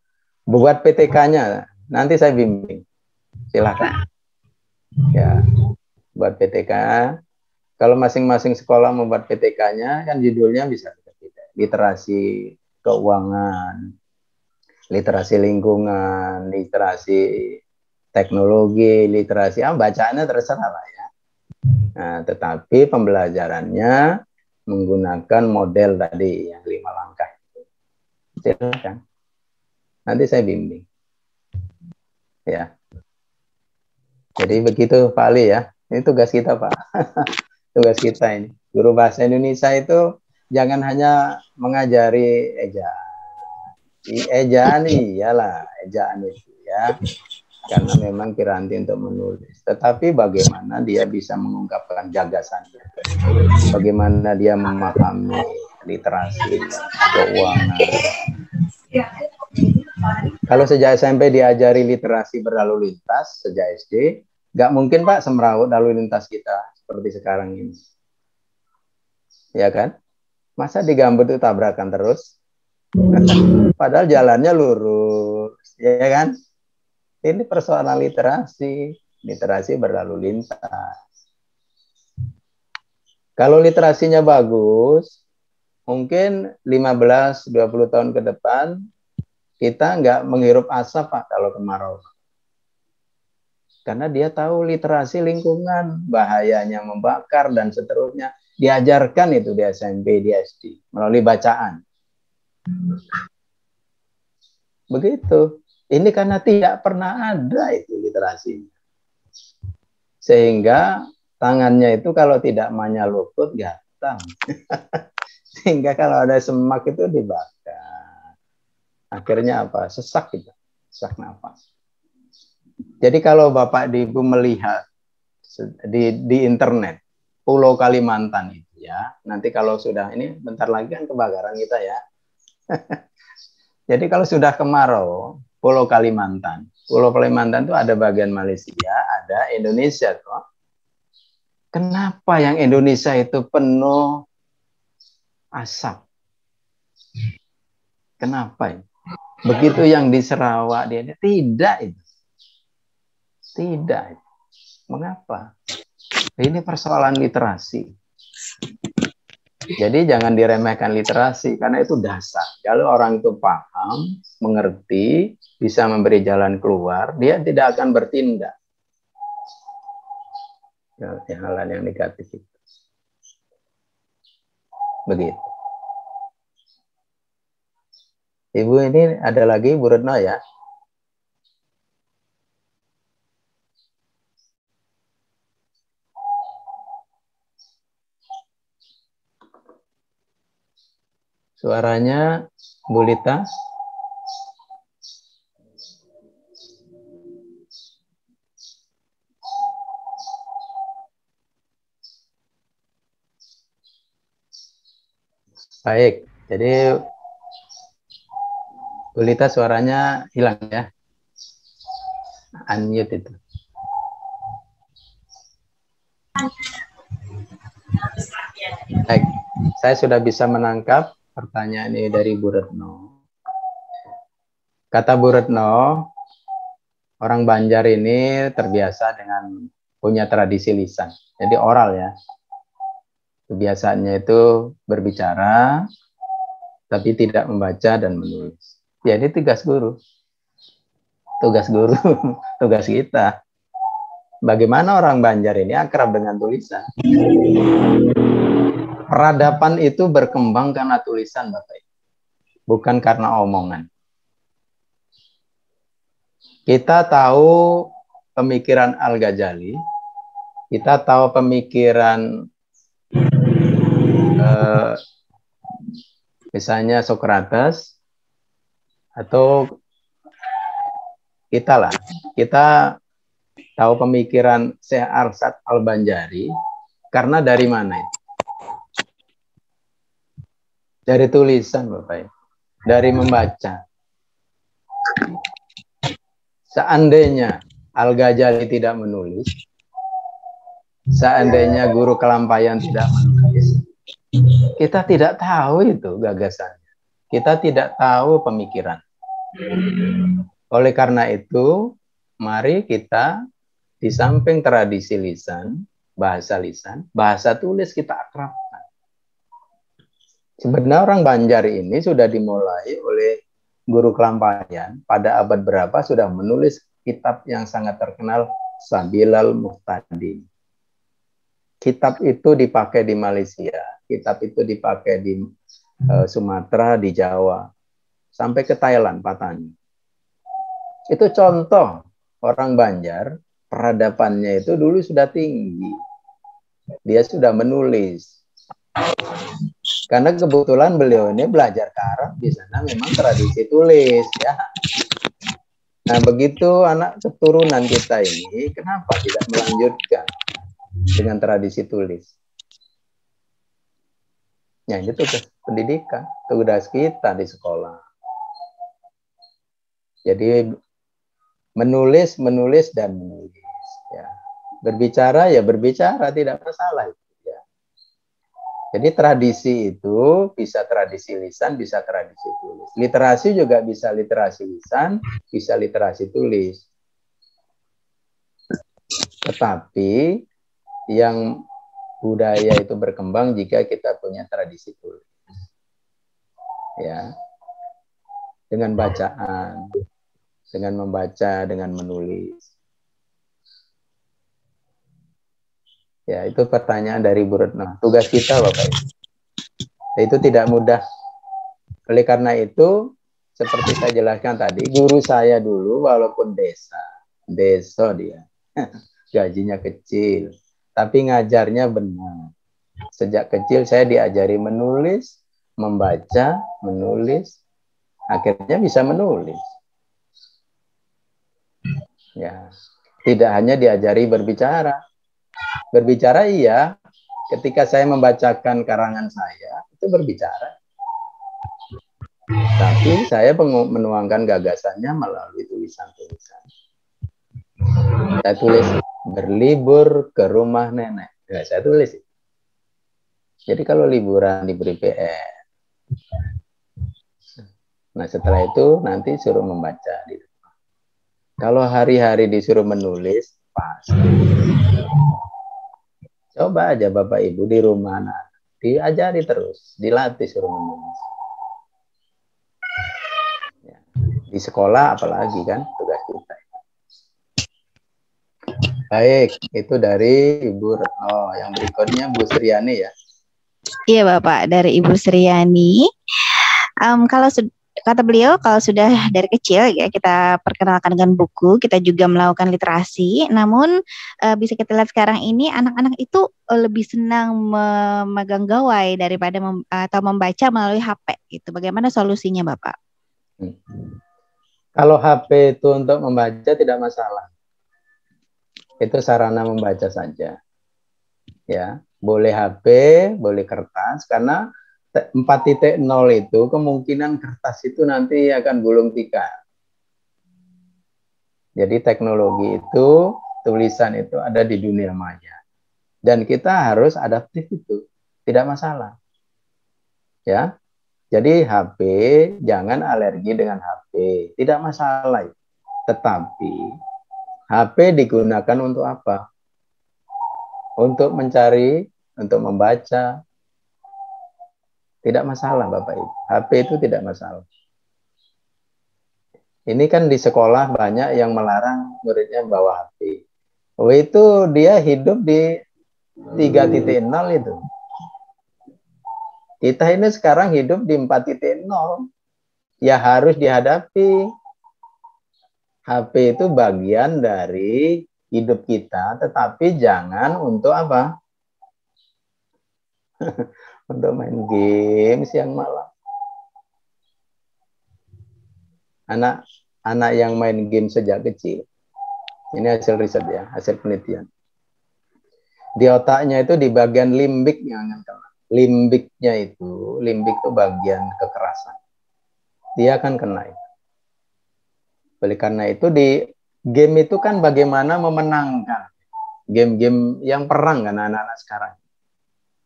Buat PTK-nya nanti saya bimbing, silakan. Ya, buat PTK. Kalau masing-masing sekolah membuat PTK-nya, kan judulnya bisa beda-beda. Literasi keuangan, literasi lingkungan, literasi teknologi, literasi, bacaannya terserah lah ya. Nah, tetapi pembelajarannya menggunakan model tadi yang 5 langkah. Silakan. Nanti saya bimbing. Ya. Jadi begitu Pak Ali ya. Ini tugas kita Pak. Tugas kita ini. Guru bahasa Indonesia itu jangan hanya mengajari ejaan. Ejaan iyalah, ejaan itu ya. Karena memang Piranti untuk menulis. Tetapi bagaimana dia bisa mengungkapkan gagasannya. Bagaimana dia memahami literasi, keuangan. Kalau sejak SMP diajari literasi berlalu lintas, sejak SD, nggak mungkin Pak semrawut lalu lintas kita seperti sekarang ini. Ya kan? Masa di Gambut itu tabrakan terus? Padahal jalannya lurus, ya kan? Ini persoalan literasi, literasi berlalu lintas. Kalau literasinya bagus, mungkin 15-20 tahun ke depan, kita nggak menghirup asap Pak kalau kemarau. Karena dia tahu literasi lingkungan, bahayanya membakar, dan seterusnya. Diajarkan itu di SMP, di SD, melalui bacaan. Begitu. Ini karena tidak pernah ada itu literasi. Sehingga tangannya itu kalau tidak manya luput, gatam. Sehingga kalau ada semak itu dibakar. Akhirnya apa? Sesak gitu. Sesak nafas. Jadi kalau Bapak dan Ibu melihat di internet, Pulau Kalimantan itu ya, nanti kalau sudah, ini bentar lagi kan kebakaran kita ya. Jadi kalau sudah kemarau, Pulau Kalimantan itu ada bagian Malaysia, ada Indonesia toh. Kenapa yang Indonesia itu penuh asap? Kenapa ini? Begitu yang di Sarawak dia tidak itu. Tidak. Mengapa? Ini persoalan literasi. Jadi jangan diremehkan literasi, karena itu dasar. Kalau orang itu paham, mengerti, bisa memberi jalan keluar, dia tidak akan bertindak. Hal-hal yang negatif itu. Begitu. Ibu ini ada lagi, Bu Retno ya? Suaranya Bu Lita. Baik, jadi Bu Lita suaranya hilang ya. Unmute itu. Baik, saya sudah bisa menangkap pertanyaan ini dari Bu Retno. Kata Bu Retno, orang Banjar ini terbiasa dengan punya tradisi lisan. Jadi oral ya. Kebiasaannya itu berbicara, tapi tidak membaca dan menulis. Ya, ini tugas guru. Tugas guru, tugas kita. Bagaimana orang Banjar ini akrab dengan tulisan? Peradaban itu berkembang karena tulisan, Bapak Ibu. Bukan karena omongan. Kita tahu pemikiran Al-Ghazali, kita tahu pemikiran misalnya Socrates, atau kita tahu pemikiran Syekh Arsyad Al-Banjari karena dari mana itu? Dari tulisan, Bapak Ibu. Dari membaca. Seandainya Al-Ghazali tidak menulis, seandainya guru Kelampayan tidak menulis, kita tidak tahu itu gagasannya. Kita tidak tahu pemikiran. Oleh karena itu, mari kita di samping tradisi lisan, bahasa tulis kita akrabkan. Sebenarnya orang Banjar ini sudah dimulai oleh guru Kelampayan pada abad berapa sudah menulis kitab yang sangat terkenal, Sabilal Muhtadi. Kitab itu dipakai di Malaysia, kitab itu dipakai di Sumatera, di Jawa, sampai ke Thailand, Patani. Itu contoh orang Banjar, peradabannya itu dulu sudah tinggi. Dia sudah menulis. Karena kebetulan beliau ini belajar ke Arab, di sana memang tradisi tulis, ya. Nah, begitu anak keturunan kita ini, kenapa tidak melanjutkan dengan tradisi tulis? Ya, itu tugas pendidikan, tugas kita di sekolah. Jadi menulis, dan menulis. Ya. Berbicara, ya berbicara, tidak masalah. Jadi tradisi itu bisa tradisi lisan, bisa tradisi tulis. Literasi juga bisa literasi lisan, bisa literasi tulis. Tetapi yang budaya itu berkembang jika kita punya tradisi tulis. Ya. Dengan bacaan, dengan membaca, dengan menulis. Ya, itu pertanyaan dari Bu Retno. Tugas kita, Bapak Ibu. Itu tidak mudah. Oleh karena itu, seperti saya jelaskan tadi, guru saya dulu walaupun desa dia, gajinya kecil, tapi ngajarnya benar. Sejak kecil saya diajari menulis, membaca, menulis, akhirnya bisa menulis. Ya, tidak hanya diajari berbicara. Berbicara iya, ketika saya membacakan karangan saya, itu berbicara. Tapi saya menuangkan gagasannya melalui tulisan-tulisan. Saya tulis berlibur ke rumah nenek. Ya, saya tulis. Jadi kalau liburan diberi PR. Nah, setelah itu nanti suruh membaca di rumah. Kalau hari-hari disuruh menulis, pasti. Coba aja Bapak Ibu di rumah, diajari terus, dilatih suruh menulis. Ya. Di sekolah apalagi kan tugas kita. Baik, itu dari Ibu Retno. Yang berikutnya Bu Sriani ya. Iya Bapak, dari Ibu Sriani. Kalau kata beliau, kalau sudah dari kecil ya kita perkenalkan dengan buku, kita juga melakukan literasi. Namun bisa kita lihat sekarang ini anak-anak itu lebih senang memegang gawai daripada atau membaca melalui HP. Gitu. Bagaimana solusinya Bapak? Kalau HP itu untuk membaca tidak masalah. Itu sarana membaca saja. Ya, boleh HP, boleh kertas, karena 4.0 itu kemungkinan kertas itu nanti akan gulung tikar. Jadi teknologi itu, tulisan itu ada di dunia maya. Dan kita harus adaptif itu, tidak masalah. Ya. Jadi HP, jangan alergi dengan HP, tidak masalah. Tetapi HP digunakan untuk apa? Untuk mencari, untuk membaca, tidak masalah Bapak Ibu. HP itu tidak masalah. Ini kan di sekolah banyak yang melarang muridnya bawa HP. Oh, itu dia hidup di 3.0 itu. Kita ini sekarang hidup di 4.0. Ya harus dihadapi. HP itu bagian dari hidup kita, tetapi jangan untuk apa? Untuk main game siang malam. Anak yang main game sejak kecil. Ini hasil riset ya, hasil penelitian. Di otaknya itu di bagian limbiknya. Limbiknya itu, limbik itu bagian kekerasan. Dia akan kena itu. Oleh karena itu di game itu kan bagaimana memenangkan. Game-game yang perang kan anak-anak sekarang.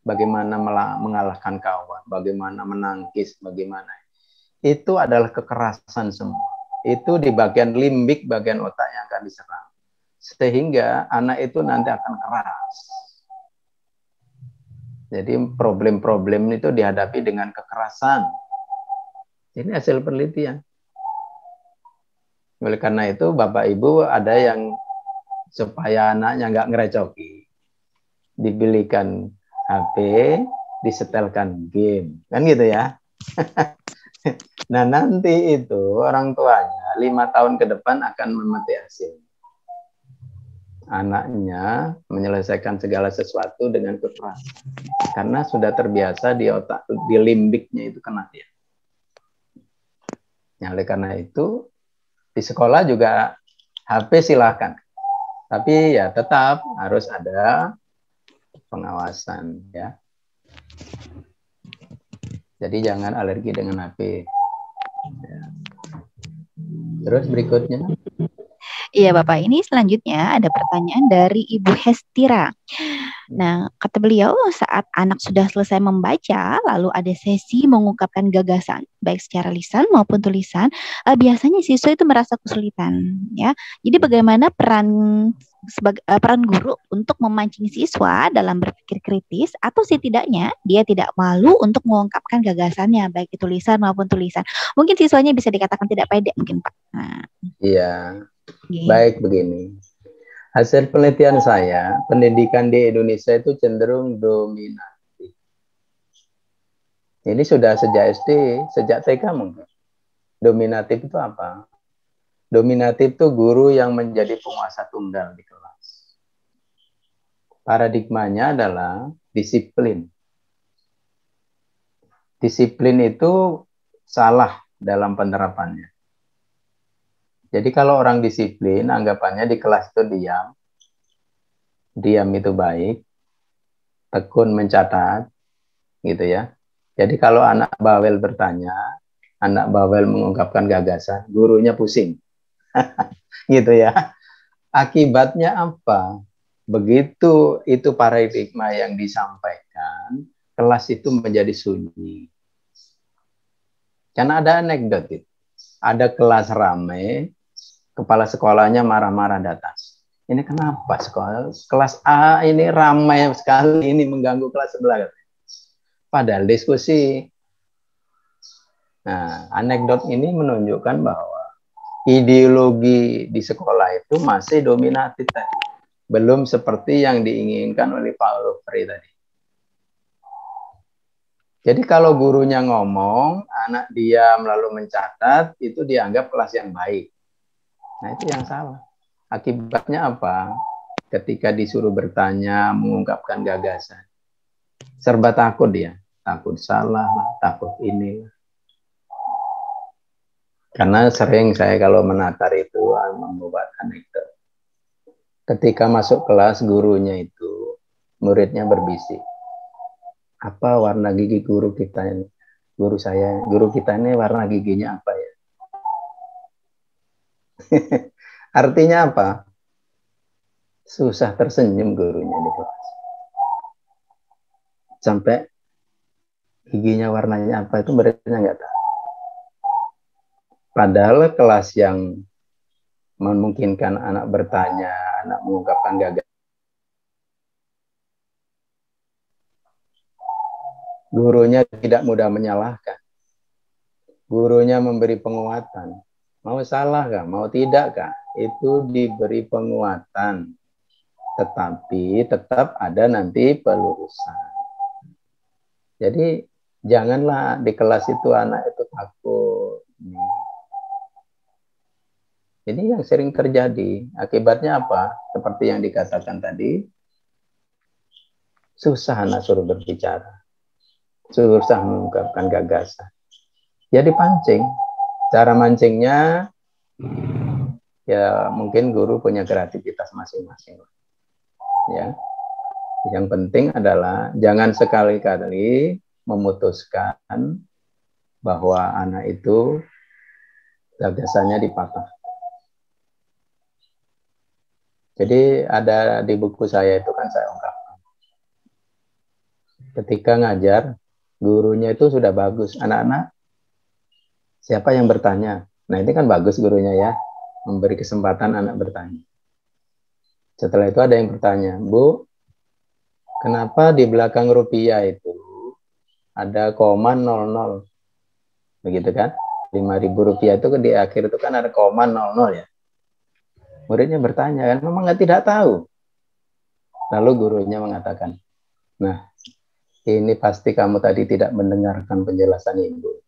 Bagaimana mengalahkan kawan, bagaimana menangkis, bagaimana. Itu adalah kekerasan semua. Itu di bagian limbik, bagian otak yang akan diserang. Sehingga anak itu nanti akan keras. Jadi problem-problem itu dihadapi dengan kekerasan. Ini hasil penelitian. Oleh karena itu Bapak Ibu ada yang supaya anaknya nggak ngerecoki, dibelikan HP, disetelkan game, kan gitu ya. Nah nanti itu orang tuanya 5 tahun ke depan akan memetik hasil. Anaknya menyelesaikan segala sesuatu dengan kekerasan. Karena sudah terbiasa di otak, di limbiknya itu kena dia. Ya, oleh karena itu, di sekolah juga HP silakan. Tapi ya tetap harus ada pengawasan ya. Jadi jangan alergi dengan HP. Ya. Terus berikutnya. Iya Bapak, ini selanjutnya ada pertanyaan dari Ibu Hestira. Nah, kata beliau saat anak sudah selesai membaca, lalu ada sesi mengungkapkan gagasan, baik secara lisan maupun tulisan, biasanya siswa itu merasa kesulitan, ya. Jadi bagaimana peran guru untuk memancing siswa dalam berpikir kritis, atau setidaknya dia tidak malu untuk mengungkapkan gagasannya, baik itu lisan maupun tulisan. Mungkin siswanya bisa dikatakan tidak pede, mungkin Pak. Nah. Iya. Baik begini, hasil penelitian saya, pendidikan di Indonesia itu cenderung dominatif. Ini sudah sejak SD, sejak TK mungkin. Dominatif itu apa? Dominatif itu guru yang menjadi penguasa tunggal di kelas. Paradigmanya adalah disiplin. Disiplin itu salah dalam penerapannya. Jadi kalau orang disiplin, anggapannya di kelas itu diam. Diam itu baik. Tekun mencatat. Gitu ya. Jadi kalau anak bawel bertanya, anak bawel mengungkapkan gagasan, gurunya pusing. Gitu ya. Akibatnya apa? Begitu itu paradigma yang disampaikan, kelas itu menjadi sunyi. Karena ada anekdot itu. Ada kelas ramai, kepala sekolahnya marah-marah datang. Ini kenapa sekolah kelas A ini ramai sekali, ini mengganggu kelas sebelah. Padahal diskusi. Nah, anekdot ini menunjukkan bahwa ideologi di sekolah itu masih dominatif tadi. Belum seperti yang diinginkan oleh Paulo Freire tadi. Jadi kalau gurunya ngomong, anak diam lalu mencatat, itu dianggap kelas yang baik. Nah, itu yang salah. Akibatnya apa? Ketika disuruh bertanya, mengungkapkan gagasan. Serba takut dia. Takut salah, takut ini. Karena sering saya kalau menatar itu membuat anekdot. Ketika masuk kelas, gurunya itu, muridnya berbisik. apa warna gigi guru kita ini? Guru kita ini warna giginya apa ya? Artinya apa? Susah tersenyum gurunya di kelas. Sampai giginya warnanya apa itu muridnya nggak tahu. Padahal kelas yang memungkinkan anak bertanya, anak mengungkapkan gagasan, gurunya tidak mudah menyalahkan. Gurunya memberi penguatan. Mau salah kah? Mau tidak kah? Itu diberi penguatan. Tetapi tetap ada nanti pelurusan. Jadi janganlah di kelas itu anak itu takut. Ini yang sering terjadi. Akibatnya apa? Seperti yang dikatakan tadi, susah anak suruh berbicara. Susah mengungkapkan gagasan. Jadi pancing. Cara mancingnya, ya mungkin guru punya kreativitas masing-masing. Ya. Yang penting adalah jangan sekali-kali memutuskan bahwa anak itu gagasannya dipatah. Jadi ada di buku saya itu kan saya ungkapkan. Ketika ngajar, gurunya itu sudah bagus. Anak-anak, siapa yang bertanya? Nah ini kan bagus gurunya ya, memberi kesempatan anak bertanya. Setelah itu ada yang bertanya, Bu, kenapa di belakang rupiah itu ada koma 00? Begitu kan? 5.000 rupiah itu di akhir itu kan ada koma 00 ya. Muridnya bertanya kan, memang tidak tahu. Lalu gurunya mengatakan, nah ini pasti kamu tadi tidak mendengarkan penjelasan ibu.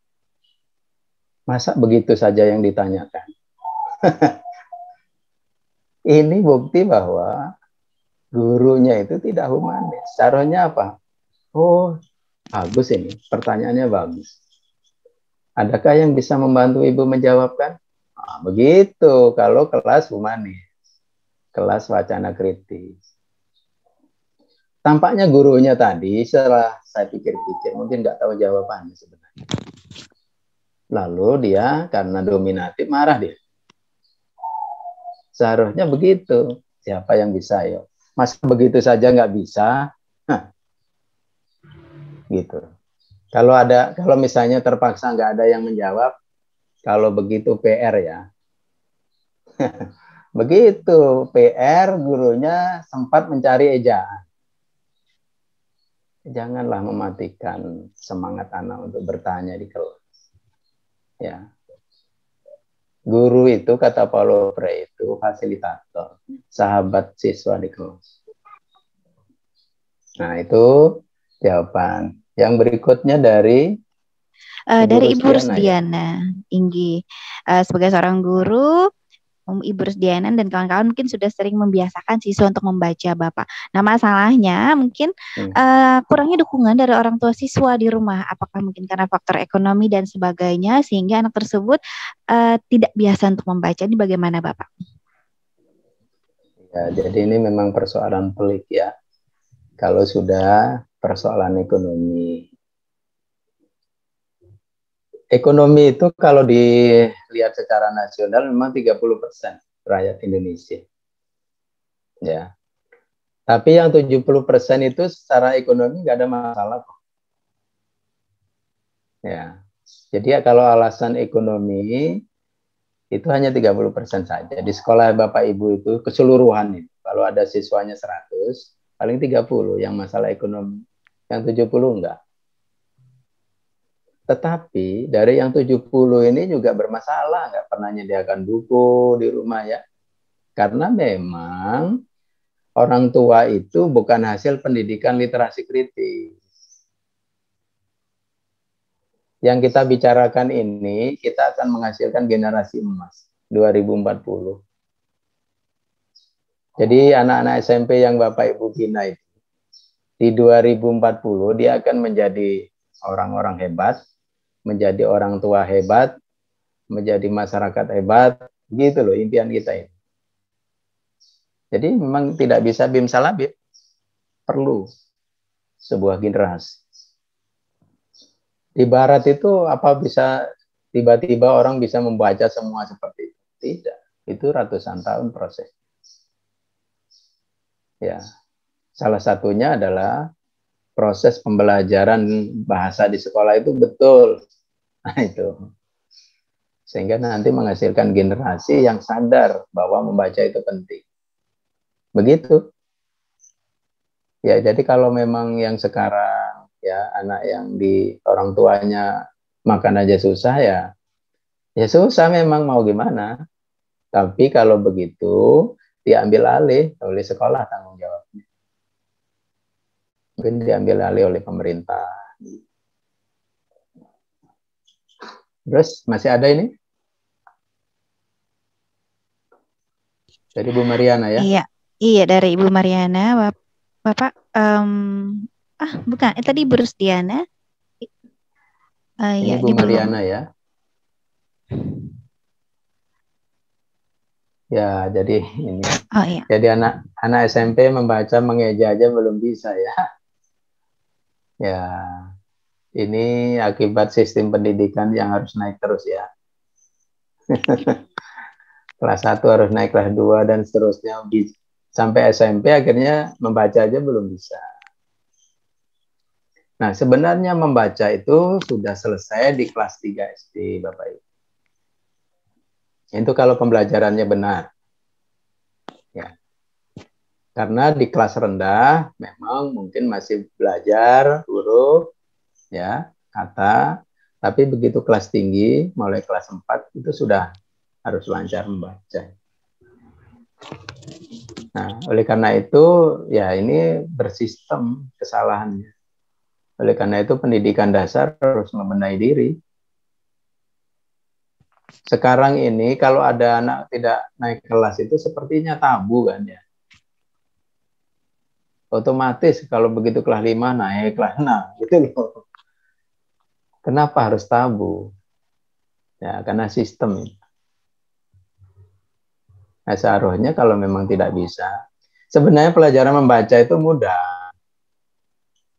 Masa begitu saja yang ditanyakan? Ini bukti bahwa gurunya itu tidak humanis. Caranya apa? Oh, bagus ini. Pertanyaannya bagus. Adakah yang bisa membantu ibu menjawabkan? Nah, begitu kalau kelas humanis. Kelas wacana kritis. Tampaknya gurunya tadi, setelah saya pikir-pikir, mungkin nggak tahu jawabannya sebenarnya. Lalu dia karena dominatif marah dia. Seharusnya begitu. Siapa yang bisa ya? Masa begitu saja nggak bisa? Hah. Gitu. Kalau misalnya terpaksa nggak ada yang menjawab, kalau begitu PR ya. Begitu PR, gurunya sempat mencari ejaan. Janganlah mematikan semangat anak untuk bertanya di kelas. Ya. Guru itu kata Paulo Freire itu fasilitator, sahabat siswa di kelas. Nah, itu jawaban. Yang berikutnya dari Ibu Rusdiana, Inggi. Sebagai seorang guru, Ibu Rusdiana dan kawan-kawan mungkin sudah sering membiasakan siswa untuk membaca Bapak. Nah, masalahnya mungkin kurangnya dukungan dari orang tua siswa di rumah. Apakah mungkin karena faktor ekonomi dan sebagainya sehingga anak tersebut tidak biasa untuk membaca. Ini bagaimana Bapak? Ya, jadi ini memang persoalan pelik ya. Kalau sudah persoalan ekonomi. Ekonomi itu kalau dilihat secara nasional memang 30% rakyat Indonesia. Ya. Tapi yang 70% itu secara ekonomi nggak ada masalah kok. Ya. Jadi ya kalau alasan ekonomi itu hanya 30% saja. Di sekolah Bapak Ibu itu keseluruhan itu. Kalau ada siswanya 100, paling 30 yang masalah ekonomi. Yang 70 enggak. Tetapi dari yang 70 ini juga bermasalah, nggak pernah menyediakan buku di rumah ya. Karena memang orang tua itu bukan hasil pendidikan literasi kritis. Yang kita bicarakan ini, kita akan menghasilkan generasi emas 2040. Jadi anak-anak SMP yang Bapak Ibu bina itu, di 2040 dia akan menjadi orang-orang hebat, menjadi orang tua hebat, menjadi masyarakat hebat, gitu loh impian kita ini. Jadi memang tidak bisa bim salabim, perlu sebuah generasi. Di barat itu apa bisa tiba-tiba orang bisa membaca semua seperti itu? Tidak. Itu ratusan tahun proses. Ya. Salah satunya adalah proses pembelajaran bahasa di sekolah itu betul. Nah, itu. Sehingga nanti menghasilkan generasi yang sadar bahwa membaca itu penting. Begitu. Ya, jadi kalau memang yang sekarang ya anak yang di orang tuanya makan aja susah ya, ya susah memang mau gimana. Tapi kalau begitu diambil alih oleh sekolah tanggung jawabnya. Mungkin diambil alih oleh pemerintah. Terus masih ada ini? Dari Bu Mariana ya? Iya, iya dari Ibu Mariana, Bapak. Bukan, tadi Bu Rusdiana. Ini Ya, Bu ini belum. Mariana ya. Ya, jadi ini. Oh iya. Jadi anak SMP membaca mengeja aja belum bisa ya. Ya, ini akibat sistem pendidikan yang harus naik terus ya. Kelas 1 harus naik kelas 2 dan seterusnya. Sampai SMP akhirnya membaca aja belum bisa. Nah, sebenarnya membaca itu sudah selesai di kelas 3 SD, Bapak Ibu. Itu kalau pembelajarannya benar. Ya. Karena di kelas rendah memang mungkin masih belajar huruf, ya, kata, tapi begitu kelas tinggi, mulai kelas 4 itu sudah harus lancar membaca. Nah, oleh karena itu, ya ini bersistem kesalahannya. Oleh karena itu, pendidikan dasar harus membenahi diri. Sekarang ini, kalau ada anak tidak naik kelas itu sepertinya tabu kan ya. Otomatis kalau begitu kelas 5 naik kelas 6, gitu loh. Kenapa harus tabu? Ya, karena sistem. Nah, seharusnya kalau memang tidak bisa, sebenarnya pelajaran membaca itu mudah.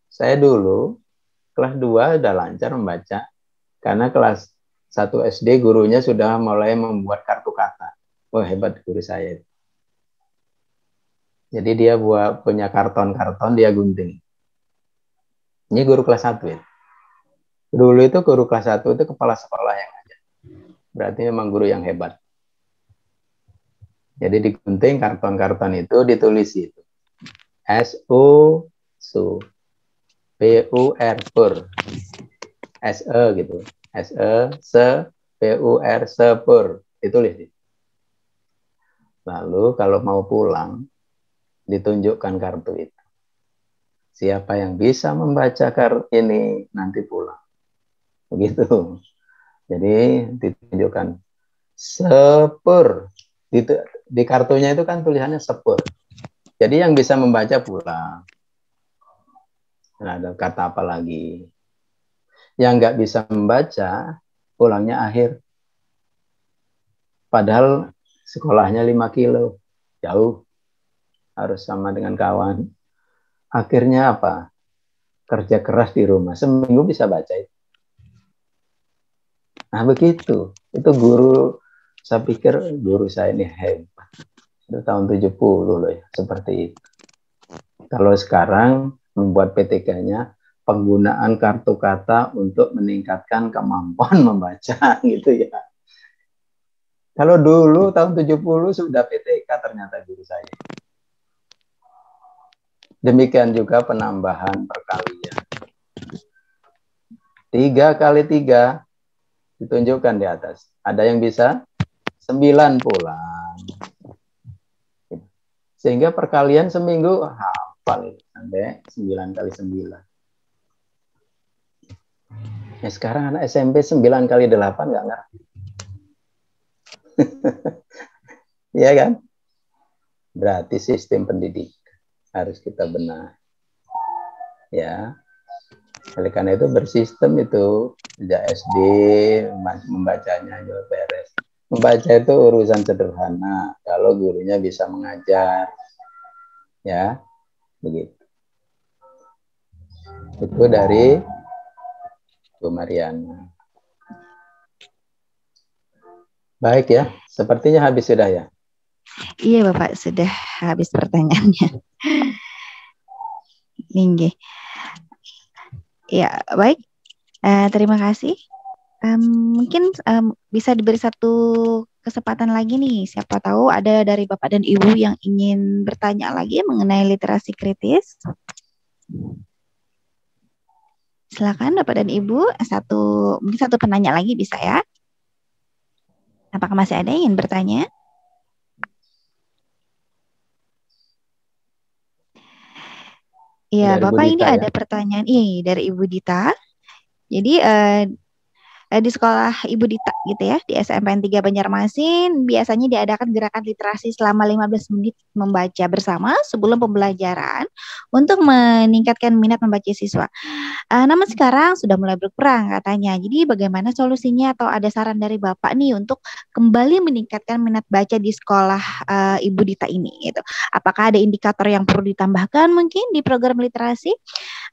Saya dulu kelas 2 udah lancar membaca, karena kelas 1 SD gurunya sudah mulai membuat kartu kata. Wah, hebat guru saya. Jadi dia punya karton-karton, dia gunting. Ini guru kelas 1 ya. Dulu itu guru kelas 1 itu kepala sekolah yang aja. Berarti memang guru yang hebat. Jadi digunting karton-karton itu, ditulis itu. S-U, su. P-U-R, pur. S-E gitu. S-E, se, P-U-R, sepur. Ditulis. Lalu kalau mau pulang, ditunjukkan kartu itu. Siapa yang bisa membaca kartu ini, nanti pulang. Begitu. Jadi ditunjukkan. Sepur. Di kartunya itu kan tulisannya sepur. Jadi yang bisa membaca pulang. Nah, ada kata apa lagi? Yang nggak bisa membaca, pulangnya akhir. Padahal sekolahnya 5 kilo. Jauh. Harus sama dengan kawan. Akhirnya apa? Kerja keras di rumah. Seminggu bisa baca itu. Nah, begitu. Itu guru, saya pikir guru saya ini hebat. Itu tahun 70 loh ya, seperti itu. Kalau sekarang membuat PTK-nya penggunaan kartu kata untuk meningkatkan kemampuan membaca gitu ya. Kalau dulu tahun 70 sudah PTK ternyata guru saya. Demikian juga penambahan perkalian. 3 kali 3 ditunjukkan di atas. Ada yang bisa 9 pulang. Sehingga perkalian seminggu hafal sampai 9 kali 9. Nah, sekarang anak SMP 9 kali 8 nggak ngerti. Iya kan? Berarti sistem pendidikan harus kita benahi. Ya. Oleh karena itu bersistem itu sejak SD membacanya juga beres. Membaca itu urusan sederhana kalau gurunya bisa mengajar. Ya. Begitu. Itu dari Bu Mariana. Baik ya, sepertinya habis sudah ya. Iya Bapak, sudah habis pertanyaannya. Nggih. Ya, baik. Terima kasih. Mungkin bisa diberi satu kesempatan lagi nih. Siapa tahu ada dari Bapak dan Ibu yang ingin bertanya lagi mengenai literasi kritis. Silakan Bapak dan Ibu, mungkin satu penanya lagi bisa ya. Apakah masih ada yang ingin bertanya? Iya, Dari Bu Bapak ini Dita, ada ya? pertanyaan dari Ibu Dita. Jadi di sekolah Ibu Dita gitu ya, di SMPN 3 Banjarmasin biasanya diadakan gerakan literasi selama 15 menit membaca bersama sebelum pembelajaran untuk meningkatkan minat membaca siswa. Namun sekarang sudah mulai berkurang katanya. Jadi bagaimana solusinya atau ada saran dari Bapak nih untuk kembali meningkatkan minat baca di sekolah Ibu Dita ini gitu. Apakah ada indikator yang perlu ditambahkan mungkin di program literasi?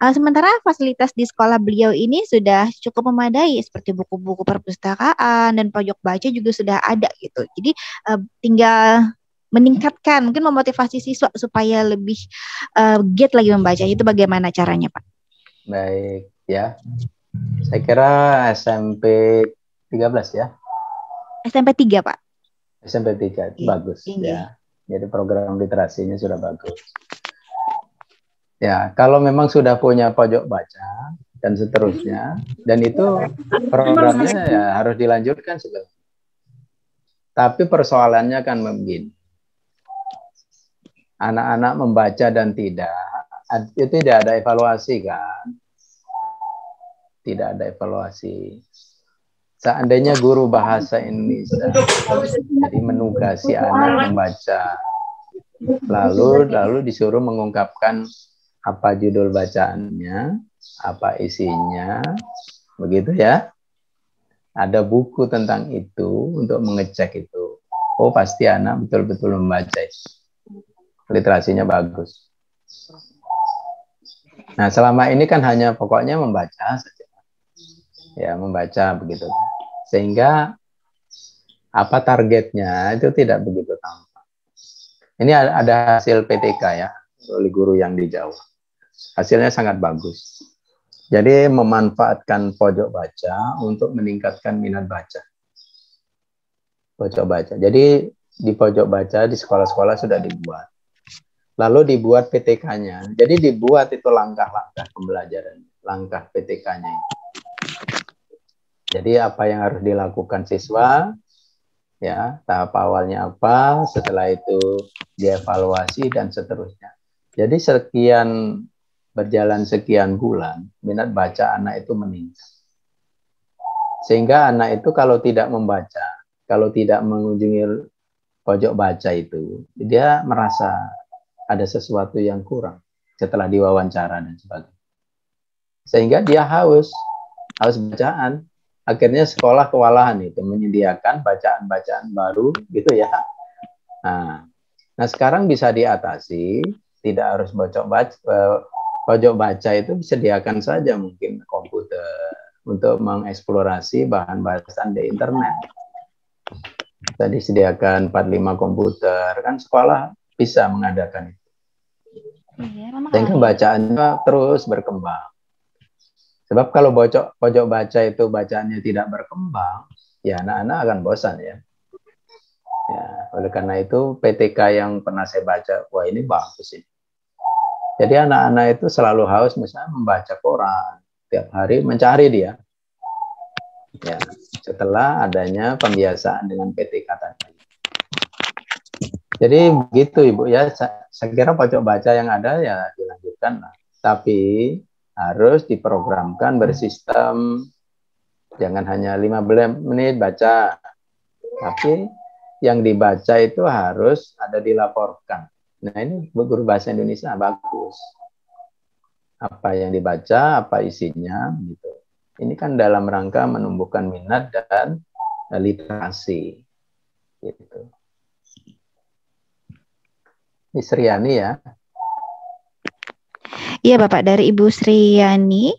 Sementara fasilitas di sekolah beliau ini sudah cukup memadai seperti buku-buku perpustakaan dan pojok baca juga sudah ada gitu. Jadi tinggal meningkatkan, mungkin memotivasi siswa supaya lebih giat lagi membaca. Itu bagaimana caranya, Pak? Baik ya. Saya kira SMP 13 ya. SMP 3, Pak. SMP 3 itu bagus ya. Jadi program literasinya sudah bagus. Ya, kalau memang sudah punya pojok baca dan seterusnya, dan itu programnya ya harus dilanjutkan sebenarnya. Tapi persoalannya kan begini. Anak-anak membaca dan tidak, itu tidak ada evaluasi kan? Tidak ada evaluasi. Seandainya guru bahasa Indonesia jadi menugasi anak membaca, lalu disuruh mengungkapkan apa judul bacaannya, apa isinya, begitu ya. Ada buku tentang itu untuk mengecek itu. Oh, pasti anak betul-betul membaca itu. Literasinya bagus. Nah, selama ini kan hanya pokoknya membaca saja. Ya, membaca begitu. Sehingga apa targetnya itu tidak begitu tampak. Ini ada hasil PTK ya, oleh guru yang di Jawa. Hasilnya sangat bagus. Jadi memanfaatkan pojok baca untuk meningkatkan minat baca. Pojok baca. Jadi di pojok baca di sekolah-sekolah sudah dibuat. Lalu dibuat PTK-nya. Jadi dibuat itu langkah-langkah pembelajaran, langkah PTK-nya. Jadi apa yang harus dilakukan siswa, ya tahap awalnya apa, setelah itu dievaluasi dan seterusnya. Jadi berjalan sekian bulan, minat baca anak itu meningkat. Sehingga anak itu kalau tidak membaca, kalau tidak mengunjungi pojok baca itu, dia merasa ada sesuatu yang kurang setelah diwawancara dan sebagainya. Sehingga dia haus bacaan. Akhirnya sekolah kewalahan itu menyediakan bacaan-bacaan baru gitu ya. Nah sekarang bisa diatasi, tidak harus pojok baca itu disediakan saja mungkin komputer untuk mengeksplorasi bahan bahasan di internet. Tadi disediakan 45 komputer, kan sekolah bisa mengadakan itu. Sehingga bacaannya terus berkembang. Sebab kalau pojok baca itu bacaannya tidak berkembang, ya anak-anak akan bosan ya. Ya, oleh karena itu PTK yang pernah saya baca, wah ini bagus ini. Jadi anak-anak itu selalu haus misalnya membaca koran, tiap hari mencari dia. Ya, setelah adanya pembiasaan dengan PTK tadi. Jadi begitu Ibu ya, saya kira pojok baca yang ada ya dilanjutkan lah. Tapi harus diprogramkan bersistem, jangan hanya 15 menit baca, tapi yang dibaca itu harus ada dilaporkan. Nah ini guru bahasa Indonesia bagus. Apa yang dibaca, apa isinya, gitu. Ini kan dalam rangka menumbuhkan minat dan literasi. Gitu. Ini Sriani ya. Iya Bapak, dari Ibu Sriani.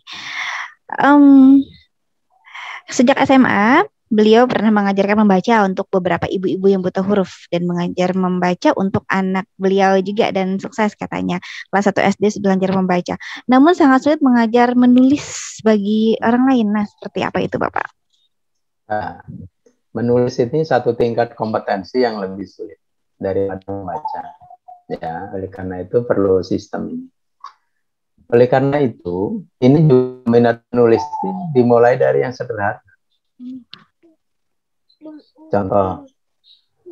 Sejak SMA, beliau pernah mengajarkan membaca untuk beberapa ibu-ibu yang buta huruf dan mengajar membaca untuk anak beliau juga dan sukses katanya. Kelas 1 SD sudah belajar membaca. Namun sangat sulit mengajar menulis bagi orang lain. Nah, seperti apa itu, Bapak? Nah, menulis ini satu tingkat kompetensi yang lebih sulit daripada membaca. Ya, oleh karena itu perlu sistem ini. Oleh karena itu, ini juga minat menulis dimulai dari yang sederhana. Contoh,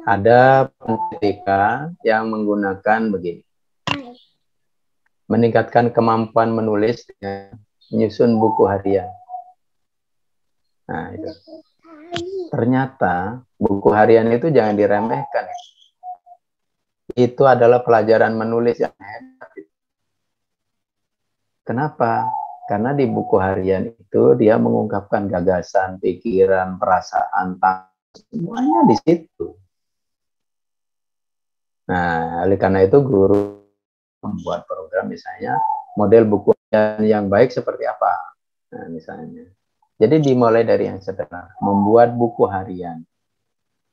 ada pendidikan yang menggunakan begini. Meningkatkan kemampuan menulis dengan menyusun buku harian. Nah, itu. Ternyata buku harian itu jangan diremehkan. Itu adalah pelajaran menulis yang hebat. Kenapa? Karena di buku harian itu dia mengungkapkan gagasan, pikiran, perasaan, semuanya di situ. Nah, oleh karena itu guru membuat program misalnya model buku yang baik seperti apa. Nah, misalnya. Jadi dimulai dari yang sederhana, membuat buku harian.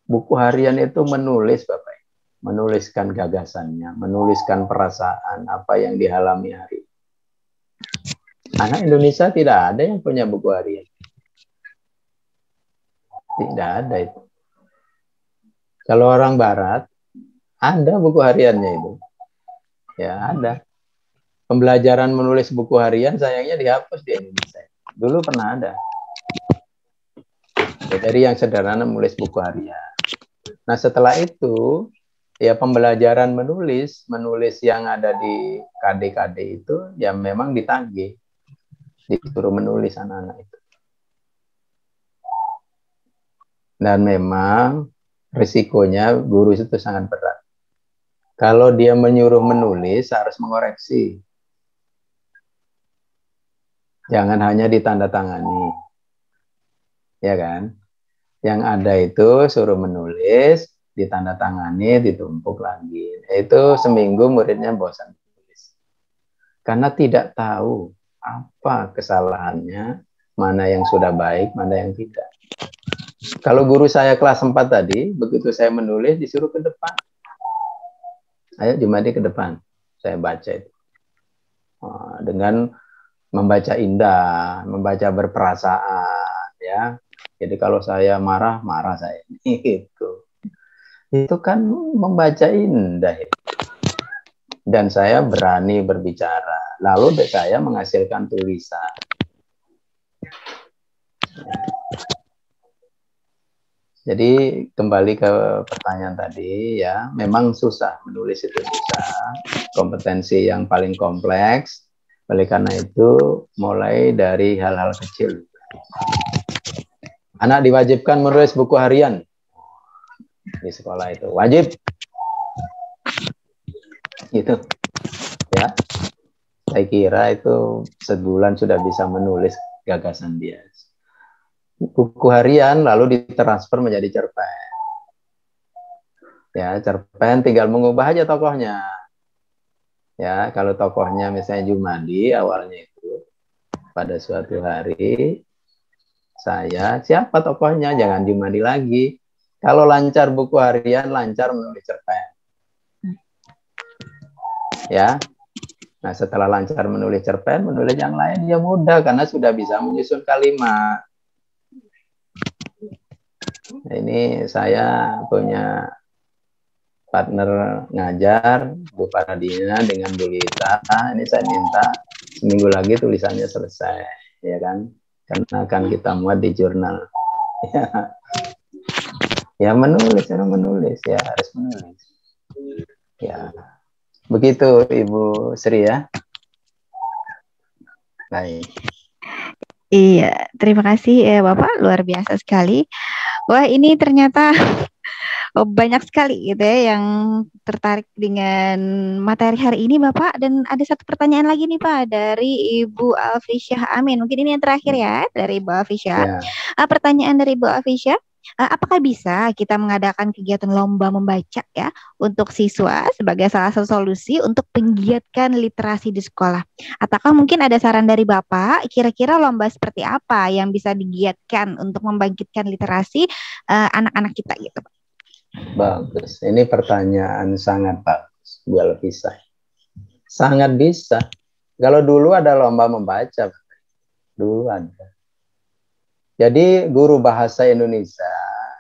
Buku harian itu menulis, Bapak. Menuliskan gagasannya, menuliskan perasaan apa yang dialami hari. Anak Indonesia tidak ada yang punya buku harian. Tidak ada itu. Kalau orang Barat, ada buku hariannya itu. Ya, ada. Pembelajaran menulis buku harian sayangnya dihapus di Indonesia. Dulu pernah ada. Ya, dari yang sederhana menulis buku harian. Nah, setelah itu, ya pembelajaran menulis yang ada di KD-KD itu, ya memang ditagih. Disuruh menulis anak-anak itu. Dan memang risikonya guru itu sangat berat. Kalau dia menyuruh menulis, harus mengoreksi. Jangan hanya ditandatangani. Ya kan? Yang ada itu suruh menulis, ditandatangani, ditumpuk lagi. Itu seminggu muridnya bosan menulis. Karena tidak tahu apa kesalahannya, mana yang sudah baik, mana yang tidak. Kalau guru saya kelas 4 tadi, begitu saya menulis disuruh ke depan. Ayo Jumadi ke depan. Saya baca itu. Dengan membaca indah, membaca berperasaan, ya. Jadi kalau saya marah, marah saya. Itu kan membaca indah. Dan saya berani berbicara. Lalu saya menghasilkan tulisan. Jadi kembali ke pertanyaan tadi ya, memang susah menulis itu susah, kompetensi yang paling kompleks. Oleh karena itu mulai dari hal-hal kecil. Anak diwajibkan menulis buku harian di sekolah itu wajib, gitu ya. Saya kira itu sebulan sudah bisa menulis gagasan dia. Buku harian lalu ditransfer menjadi cerpen. Ya, cerpen tinggal mengubah aja tokohnya. Ya, kalau tokohnya misalnya Jumadi awalnya itu pada suatu hari saya siapa tokohnya, jangan Jumadi lagi. Kalau lancar buku harian, lancar menulis cerpen. Ya. Nah, setelah lancar menulis cerpen, menulis yang lain ya mudah karena sudah bisa menyusun kalimat. Nah, ini saya punya partner ngajar, Bu Paradina dengan Bu Lita. Ini saya minta seminggu lagi tulisannya selesai, ya kan? Karena akan kita muat di jurnal. Ya menulis, ya harus menulis. Ya, begitu Ibu Sri ya. Baik. Iya, terima kasih Bapak, luar biasa sekali. Wah, ini ternyata banyak sekali gitu ya yang tertarik dengan materi hari ini Bapak. Dan ada satu pertanyaan lagi nih Pak dari Ibu Alfisyah Amin. Mungkin ini yang terakhir ya dari Ibu Alfisyah. Ya. Pertanyaan dari Ibu Alfisyah. apakah bisa kita mengadakan kegiatan lomba membaca ya untuk siswa sebagai salah satu solusi untuk menggiatkan literasi di sekolah? Ataukah mungkin ada saran dari Bapak, kira-kira lomba seperti apa yang bisa digiatkan untuk membangkitkan literasi anak-anak kita gitu, Pak? Bagus, ini pertanyaan sangat bagus, Bu Elvisa. Sangat bisa. Kalau dulu ada lomba membaca, dulu ada. Jadi guru bahasa Indonesia,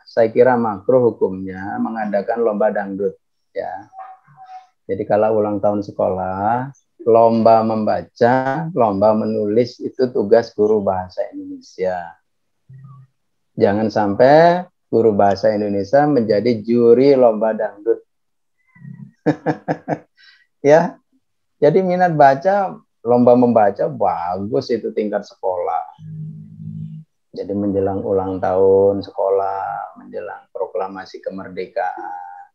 saya kira makruh hukumnya mengadakan lomba dangdut, ya. Jadi kalau ulang tahun sekolah, lomba membaca, lomba menulis itu tugas guru bahasa Indonesia. Jangan sampai guru bahasa Indonesia menjadi juri lomba dangdut. Ya, jadi minat baca, lomba membaca bagus itu tingkat sekolah. Jadi menjelang ulang tahun sekolah, menjelang proklamasi kemerdekaan.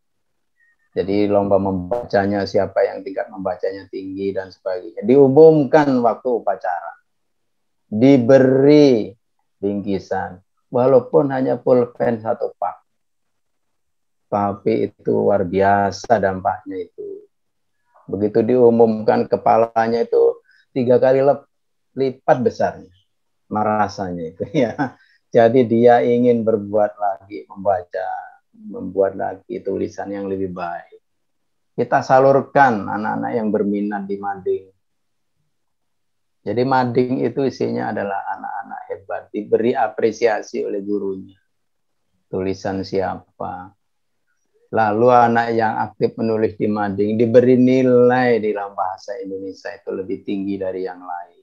Jadi lomba membacanya siapa yang tingkat membacanya tinggi dan sebagainya. Diumumkan waktu upacara. Diberi bingkisan. Walaupun hanya pulpen 1 pak. Tapi itu luar biasa dampaknya itu. Begitu diumumkan kepalanya itu 3 kali lipat besarnya. Merasanya itu ya. Jadi dia ingin berbuat lagi, membuat lagi tulisan yang lebih baik. Kita salurkan anak-anak yang berminat di mading. Jadi mading itu isinya adalah anak-anak hebat, diberi apresiasi oleh gurunya. Tulisan siapa? Lalu anak yang aktif menulis di mading diberi nilai di dalam bahasa Indonesia itu lebih tinggi dari yang lain.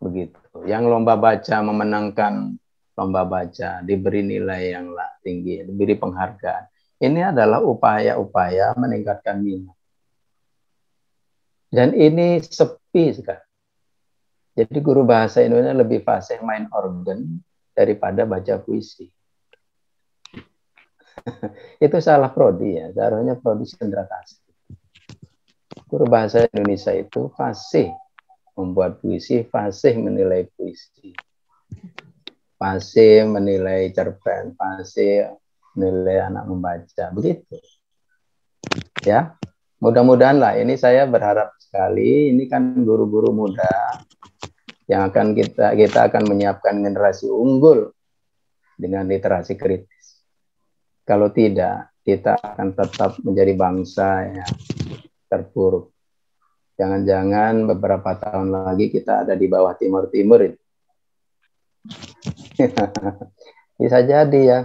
Begitu. Yang lomba baca memenangkan lomba baca, diberi nilai yang tinggi, diberi penghargaan. Ini adalah upaya-upaya meningkatkan minat. Dan ini sepi sekali. Jadi guru bahasa Indonesia lebih fasih main organ daripada baca puisi. Itu salah prodi ya, seharusnya prodi Sendra Kasih. Guru bahasa Indonesia itu fasih membuat puisi, fasih menilai puisi, fasih menilai cerpen, fasih menilai anak membaca, begitu. Ya, mudah-mudahan lah. Ini saya berharap sekali. Ini kan guru-guru muda yang akan kita akan menyiapkan generasi unggul dengan literasi kritis. Kalau tidak, kita akan tetap menjadi bangsa yang terpuruk. Jangan-jangan beberapa tahun lagi kita ada di bawah Timur-Timur itu. Bisa jadi ya.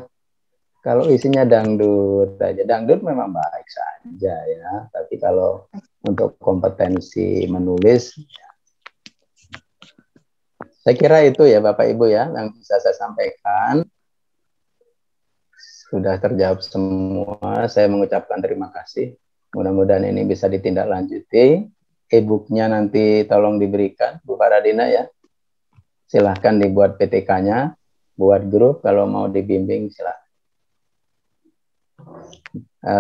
Kalau isinya dangdut aja, dangdut memang baik saja ya. Tapi kalau untuk kompetensi menulis, ya. Saya kira itu ya Bapak Ibu ya yang bisa saya sampaikan. Sudah terjawab semua. Saya mengucapkan terima kasih. Mudah-mudahan ini bisa ditindaklanjuti. E-booknya nanti tolong diberikan Bu Faradina ya. Silahkan dibuat PTK-nya, buat grup kalau mau dibimbing silahkan.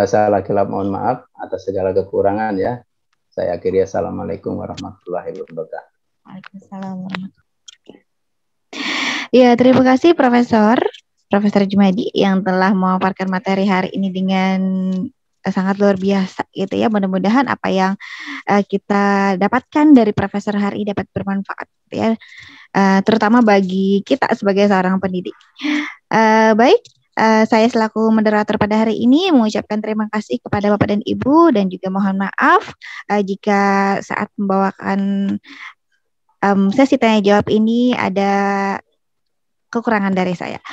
Saya lagi mohon maaf atas segala kekurangan ya. Saya akhiri. Assalamualaikum warahmatullahi wabarakatuh. Waalaikumsalam warahmatullahi wabarakatuh. Ya, terima kasih Profesor Jumadi yang telah memaparkan materi hari ini dengan sangat luar biasa gitu ya. Mudah-mudahan apa yang kita dapatkan dari Profesor hari ini dapat bermanfaat gitu ya. Terutama bagi kita sebagai seorang pendidik. Baik. Saya selaku moderator pada hari ini mengucapkan terima kasih kepada Bapak dan Ibu dan juga mohon maaf jika saat membawakan sesi tanya jawab ini ada kekurangan dari saya.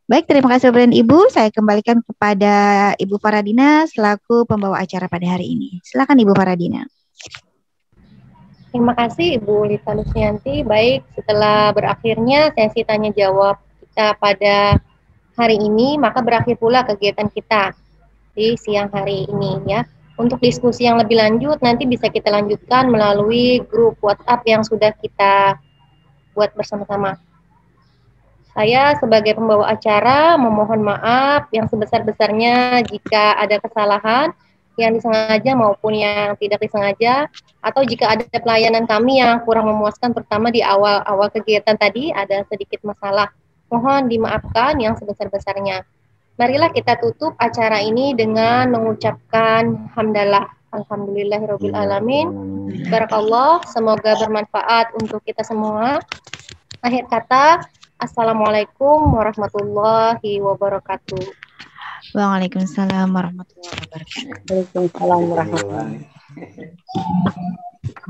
Baik, terima kasih Bapak dan Ibu. Saya kembalikan kepada Ibu Faradina selaku pembawa acara pada hari ini. Silakan Ibu Faradina. Terima kasih Ibu Lita Lusianti. Baik, setelah berakhirnya sesi tanya jawab kita pada hari ini, maka berakhir pula kegiatan kita di siang hari ini ya. Untuk diskusi yang lebih lanjut nanti bisa kita lanjutkan melalui grup WhatsApp yang sudah kita buat bersama-sama. Saya sebagai pembawa acara memohon maaf yang sebesar-besarnya jika ada kesalahan yang disengaja maupun yang tidak disengaja, atau jika ada pelayanan kami yang kurang memuaskan terutama di awal-awal kegiatan tadi ada sedikit masalah. Mohon dimaafkan yang sebesar-besarnya. Marilah kita tutup acara ini dengan mengucapkan hamdalah. Alhamdulillahirabbil alamin. Barakallah, semoga bermanfaat untuk kita semua. Akhir kata, assalamualaikum warahmatullahi wabarakatuh. Waalaikumsalam warahmatullahi wabarakatuh. Waalaikumsalam warahmatullahi wabarakatuh.